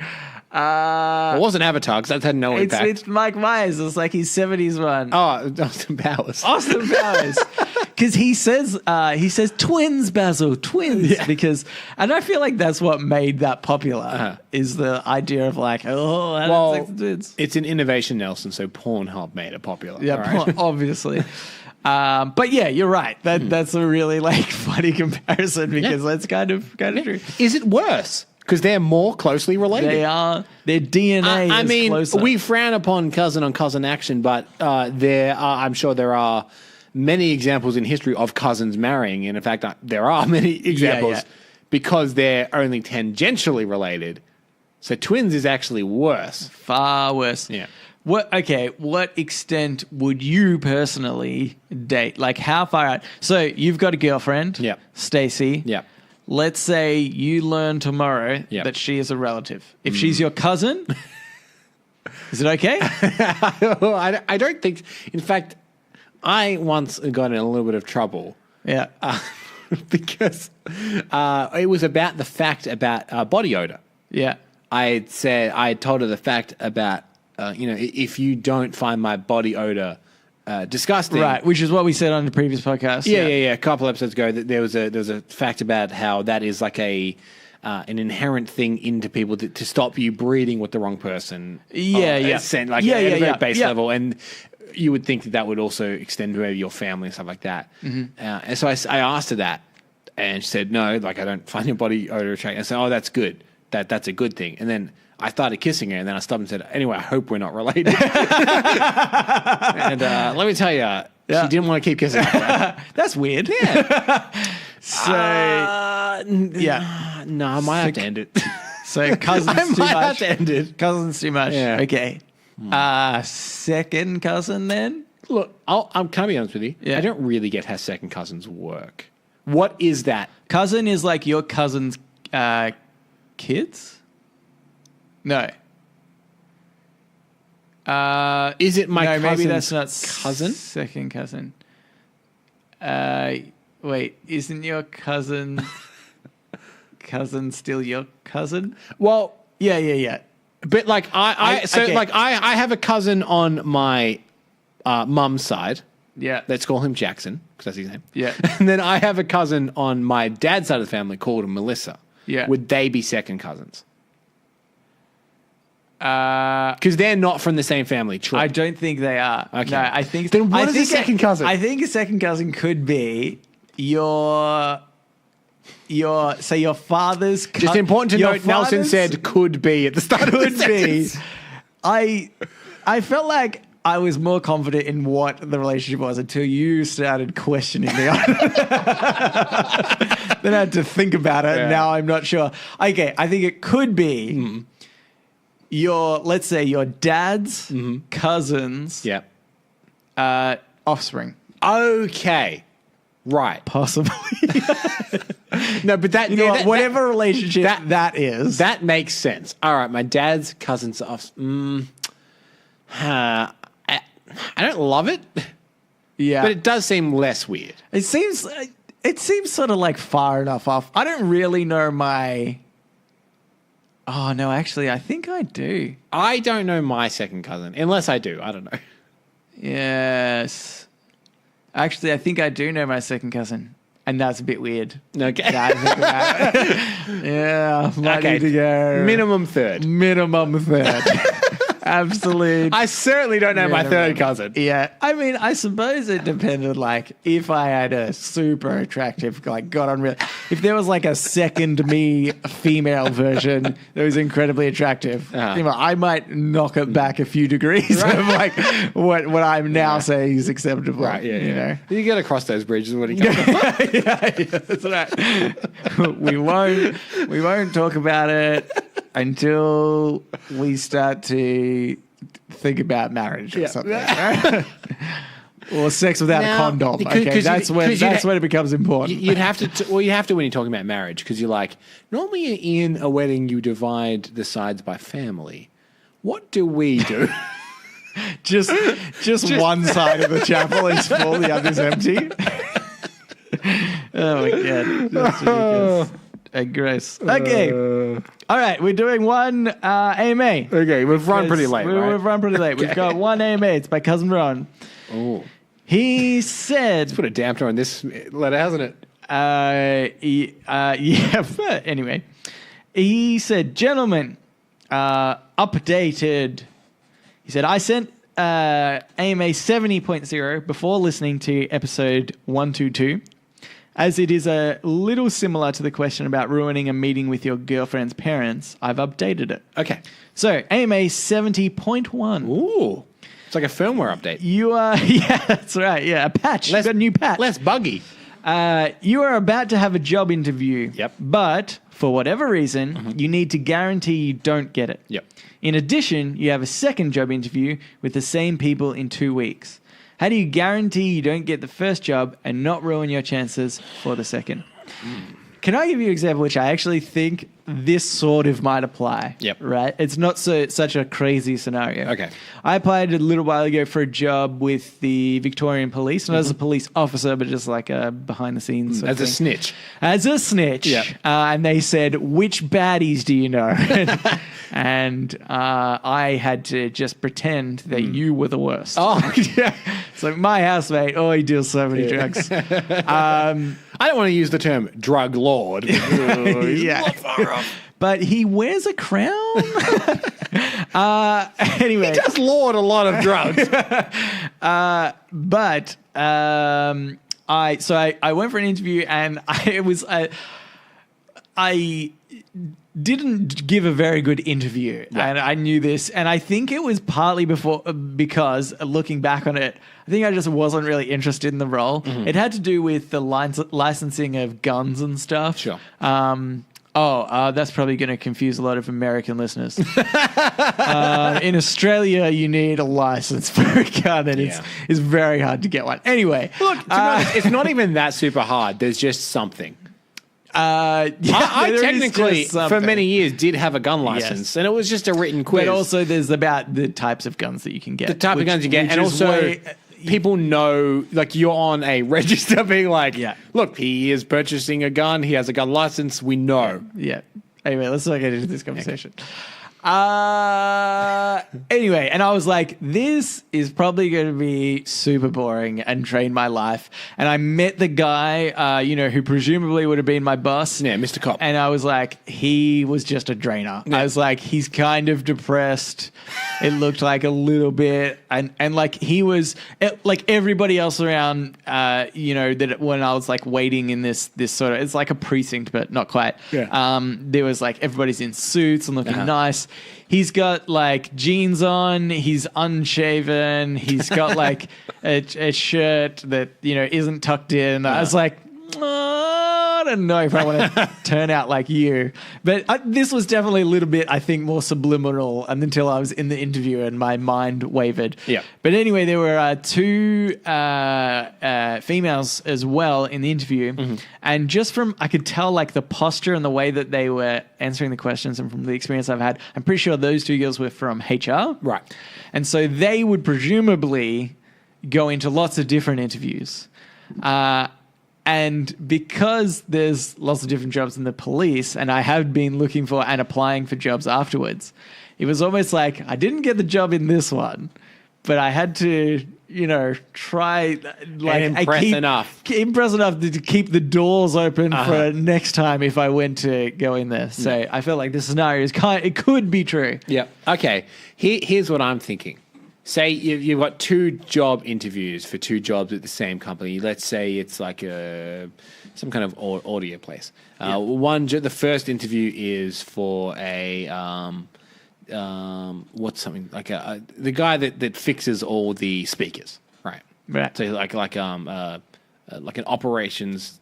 It wasn't Avatar because that had no impact. It's Mike Myers. It's like his 70s one. Oh, Austin Powers. Austin Powers. Because he says twins, Basil, twins. Yeah. And I feel like that's what made that popular, is the idea of like, sex with twins. It's an innovation, Nelson, so Pornhub made it popular. Yeah, right? Obviously. But yeah, you're right. That's a really like funny comparison, because that's kind of true. Is it worse? Because they're more closely related. They are. Their DNA is closer. We frown upon cousin on cousin action, but I'm sure there are many examples in history of cousins marrying. And in fact, there are many examples because they're only tangentially related. So twins is actually worse. Far worse. Yeah. What extent would you personally date? Like how far out? So you've got a girlfriend, Stacey. Yeah. Let's say you learn tomorrow that she is a relative. If she's your cousin, is it okay? I don't think. In fact, I once got in a little bit of trouble. Yeah. Because it was about the fact about body odor. Yeah. I had told her the fact about, if you don't find my body odor disgusting. Right, which is what we said on the previous podcast. Yeah. A couple episodes ago, that there was a fact about how that is like an inherent thing into people to stop you breeding with the wrong person. At a very base level, and you would think that would also extend to maybe your family and stuff like that. Mm-hmm. And so I asked her that, and she said, no, like I don't find your body odor attractive. I said, oh, that's good. That's a good thing. And then I started kissing her, and then I stopped and said, anyway, I hope we're not related. And let me tell you, she didn't want to keep kissing her. That's weird. Yeah. No, I might have to end it. So cousins too much. Have to end it. Cousins too much. Yeah. Okay. Second cousin then? Look, can I be honest with you? Yeah. I don't really get how second cousins work. What is that? Cousin is like your cousin's kids? No. Is it my cousin's maybe that's not cousin? Second cousin. Wait, isn't your cousin still your cousin? Well, yeah. But like I have a cousin on my mum's side. Yeah. Let's call him Jackson because that's his name. Yeah. And then I have a cousin on my dad's side of the family called Melissa. Yeah. Would they be second cousins? Because they're not from the same family. True. I don't think they are. Okay. No, I think. Then what is a second cousin? I think a second cousin could be your father's. Just important to note. Nelson said "could be" at the start. Could of the be. sentence. I felt like I was more confident in what the relationship was until you started questioning me. Then I had to think about it. And now I'm not sure. Okay, I think it could be let's say your dad's cousins. Yeah. Offspring. Okay. Right. Possibly. No, but that whatever relationship that is, that makes sense. All right, my dad's cousins I don't love it. Yeah, but it does seem less weird. It seems sort of like far enough off. I don't really know my. Oh no, actually, I think I do. I don't know my second cousin, unless I do. I don't know. Yes, actually, I think I do know my second cousin, and that's a bit weird. Okay. Yeah. Might need to go minimum third. Absolute. I certainly don't know my third cousin. Yeah. I mean, I suppose it depended, like, if I had a super attractive, like, got on real. If there was, like, a second me female version that was incredibly attractive, I might knock it back a few degrees of, like, what I'm now saying is acceptable. Right, yeah. You know? You got to cross those bridges when you come. Yeah, that's right. We won't talk about it until we start to think about marriage or something. Right? Or sex without a condom. Okay, that's when it becomes important. You'd have to. You have to when you're talking about marriage because you're like, normally in a wedding you divide the sides by family. What do we do? just one side of the chapel is full, the other's empty. Oh my god, that's ridiculous. Gross. Okay. All right, we're doing one AMA. Okay, we've run pretty late, right? We've run pretty late. Okay. We've got one AMA. It's by Cousin Ron. Oh. He said... Let's put a damper on this letter, hasn't it? Yeah, but anyway. He said, gentlemen, updated. He said, I sent AMA 70.0 before listening to episode 122. As it is a little similar to the question about ruining a meeting with your girlfriend's parents, I've updated it. Okay. So, AMA 70.1. Ooh. It's like a firmware update. You are, yeah, that's right. Yeah, a patch. You've got a new patch. Less buggy. You are about to have a job interview. Yep. But for whatever reason, you need to guarantee you don't get it. Yep. In addition, you have a second job interview with the same people in 2 weeks. How do you guarantee you don't get the first job and not ruin your chances for the second? Can I give you an example which I actually think this sort of might apply? Yep. Right? It's not such a crazy scenario. Okay. I applied a little while ago for a job with the Victorian Police, not as a police officer, but just like a behind the scenes sort of As a thing. snitch. As a snitch. Yep. And they said, which baddies do you know? And I had to just pretend that you were the worst. Oh. Yeah. So my housemate, he deals so many drugs. I don't want to use the term drug lord. He's Yeah. not far off. But he wears a crown. Anyway. He does lord a lot of drugs. But I went for an interview and I didn't give a very good interview, and I knew this, and I think it was partly because looking back on it, I think I just wasn't really interested in the role. It had to do with the licensing of guns and stuff. Sure. That's probably going to confuse a lot of American listeners. In Australia, you need a license for a gun, and it's very hard to get one. Anyway, Look, to be honest, it's not even that super hard. There's just something. I technically, for many years, did have a gun license, and it was just a written quiz. But also, there's about the types of guns that you can get. The type of guns you get, and also people know, like, you're on a register being like, look, he is purchasing a gun, he has a gun license, we know. Yeah. Anyway, let's not get into this conversation. Anyway, and I was like, this is probably going to be super boring and drain my life. And I met the guy, who presumably would have been my boss. Yeah, Mr. Cop. And I was like, he was just a drainer. Yeah. I was like, he's kind of depressed. It looked like a little bit. And like he was, like everybody else around, that when I was like waiting in this sort of, it's like a precinct, but not quite. Yeah. There was like, everybody's in suits and looking nice. He's got like jeans on, he's unshaven, he's got like a shirt that, isn't tucked in. I was like, I don't know if I want to turn out like you. But this was definitely a little bit, I think, more subliminal until I was in the interview and my mind wavered. Yeah. But anyway, there were two females as well in the interview. Mm-hmm. And just from, I could tell like the posture and the way that they were answering the questions and from the experience I've had, I'm pretty sure those two girls were from HR. Right. And so they would presumably go into lots of different interviews. And because there's lots of different jobs in the police, and I have been looking for and applying for jobs afterwards, it was almost like I didn't get the job in this one, but I had to, try like impress enough to keep the doors open for next time if I went to go in there. So I felt like this scenario it could be true. Yeah. Okay. Here's what I'm thinking. Say you've got two job interviews for two jobs at the same company. Let's say it's like some kind of audio place. The first interview is for a what's something like the guy that fixes all the speakers, right? Right. So like an operations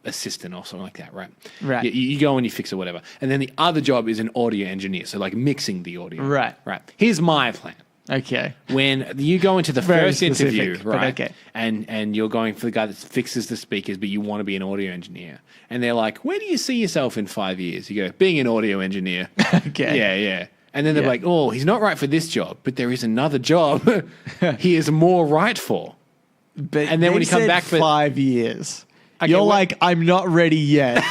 assistant or something like that, right? Right. You go and you fix it, whatever. And then the other job is an audio engineer, so like mixing the audio. Right. Right. Here's my plan. Okay. When you go into the Very first specific, interview, but right? okay. And you're going for the guy that fixes the speakers, but you want to be an audio engineer. And they're like, where do you see yourself in 5 years? You go, being an audio engineer. Okay. Yeah. And then they're like, oh, he's not right for this job, but there is another job he is more right for. But and then when you come back for 5 years, okay, you're like, I'm not ready yet.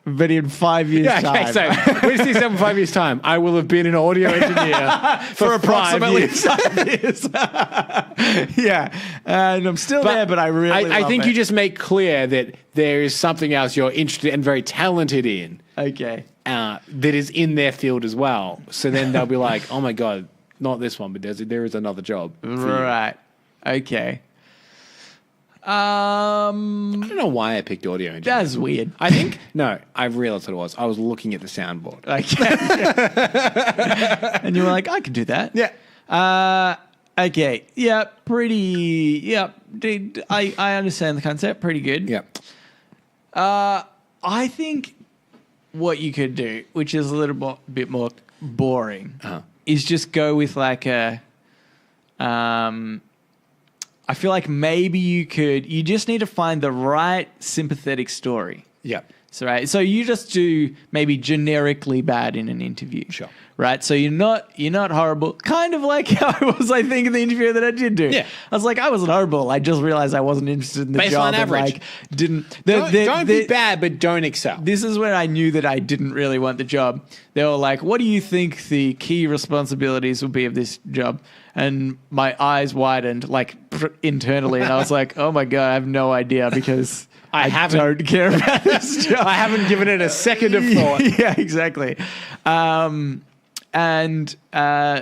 But in 5 years' time. So when you see yourself in 5 years' time, I will have been an audio engineer for approximately 5 years. Yeah. And I'm still there, but I really I love think it. you just make clear that there is something else you're interested and very talented in. Okay. That is in their field as well. So then they'll be like, oh my God, not this one, but there is another job. Right. Okay. I don't know why I picked audio engineering. That's weird. I think, no, I realized what it was. I was looking at the soundboard. Okay. And you were like, I can do that. Yeah. Okay. Yeah, pretty. Yeah, dude, I understand the concept. Pretty good. Yeah. I think what you could do, which is a little bit more boring, is just go with like a. I feel like maybe you just need to find the right sympathetic story. Yeah. So you just do maybe generically bad in an interview. Sure. Right? So you're not horrible. Kind of like how I was, I think, in the interview that I did do. Yeah. I was like, I wasn't horrible. I just realized I wasn't interested in the Baseline job. average. And didn't. Don't be bad, but don't excel. This is when I knew that I didn't really want the job. They were like, what do you think the key responsibilities will be of this job? And my eyes widened, like internally. And I was like, oh my God, I have no idea because I don't care about this job. I haven't given it a second of thought. Yeah, exactly.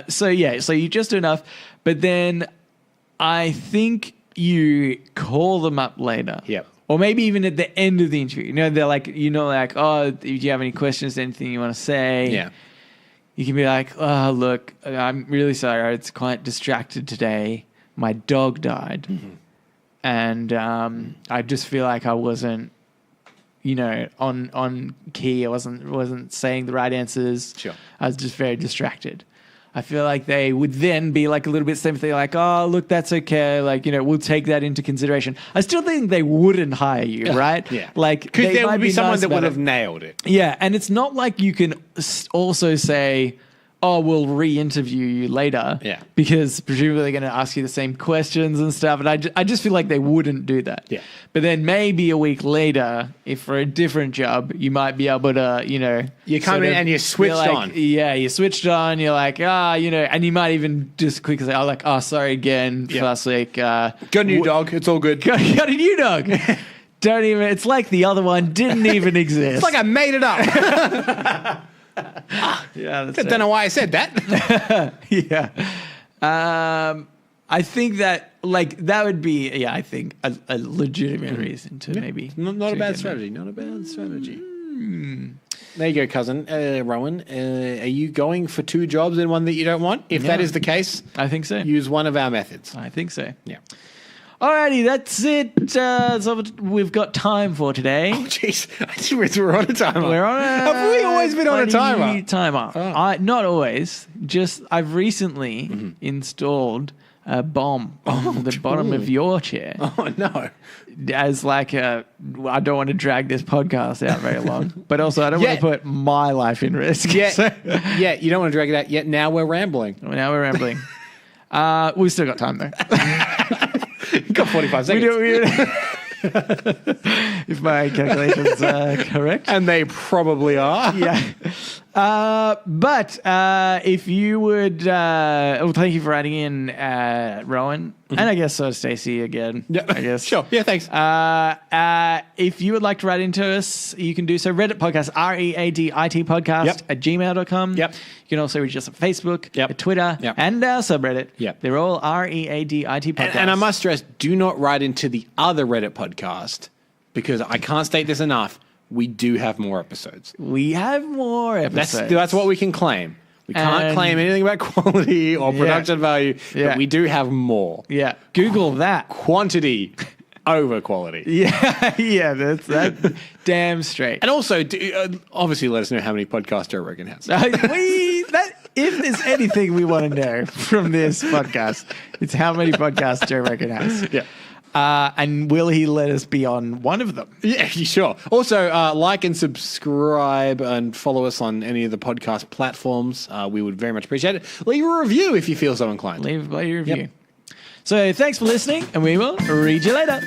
So you just do enough. But then I think you call them up later. Yep. Or maybe even at the end of the interview. They're like, oh, do you have any questions, anything you want to say? Yeah. You can be like, oh, look, I'm really sorry. I was quite distracted today. My dog died. Mm-hmm. And I just feel like I wasn't, on key. I wasn't saying the right answers. Sure. I was just very distracted. I feel like they would then be like a little bit sympathetic, like, oh, look, that's okay. Like, we'll take that into consideration. I still think they wouldn't hire you, right? Yeah. Like, because there would be someone nice that would about have nailed it. Yeah. And it's not like you can also say, oh, we'll re-interview you later. Yeah. Because presumably they're going to ask you the same questions and stuff. And I just feel like they wouldn't do that. Yeah. But then maybe a week later, if for a different job, you might be able to, You come in and you're switched on. Yeah, you switched on. You're like, and you might even just quickly say, sorry again for last week. Got a new dog. It's all good. Got a new dog. It's like the other one didn't even exist. It's like I made it up. Yeah, that's I don't know why I said that. Yeah. I think that that would be I think a legitimate reason to maybe Not a bad strategy. Not a bad strategy. There you go, cousin. Rowan, are you going for two jobs and one that you don't want? If that is the case, I think so. Use one of our methods. I think so. Yeah. Alrighty, that's it. That's all we've got time for today. Oh, jeez. I didn't realize we're on a timer. We're on a Have we always been on a timer? Oh. Not always. Just I've recently installed a bomb on the bottom of your chair. Oh, no. As like I don't want to drag this podcast out very long, but also I don't want to put my life in risk. Yeah, you don't want to drag it out yet. Now we're rambling. We've still got time though. Got 45 seconds. If my calculations are correct. And they probably are. Yeah. But if you would, thank you for writing in, Rowan, and I guess so, Stacey again. Yeah. I guess. Sure. Yeah, thanks. If you would like to write into us, you can do so. Reddit podcast, READIT podcast at gmail.com. Yep. You can also reach us on Facebook, Yep. Twitter, Yep. and our subreddit. Yep. They're all READIT podcast. And I must stress, do not write into the other Reddit podcast because I can't state this enough. We do have more episodes. We have more episodes. That's what we can claim. We can't claim anything about quality or production value, but we do have more. Yeah. Google that. Quantity over quality. Yeah, that's damn straight. And also, obviously, let us know how many podcasts Joe Rogan has. If there's anything we want to know from this podcast, it's how many podcasts Joe Rogan has. Yeah. And will he let us be on one of them? Yeah, sure. Also, like and subscribe and follow us on any of the podcast platforms. We would very much appreciate it. Leave a review if you feel so inclined. Leave a review. Yep. So thanks for listening, and we will read you later.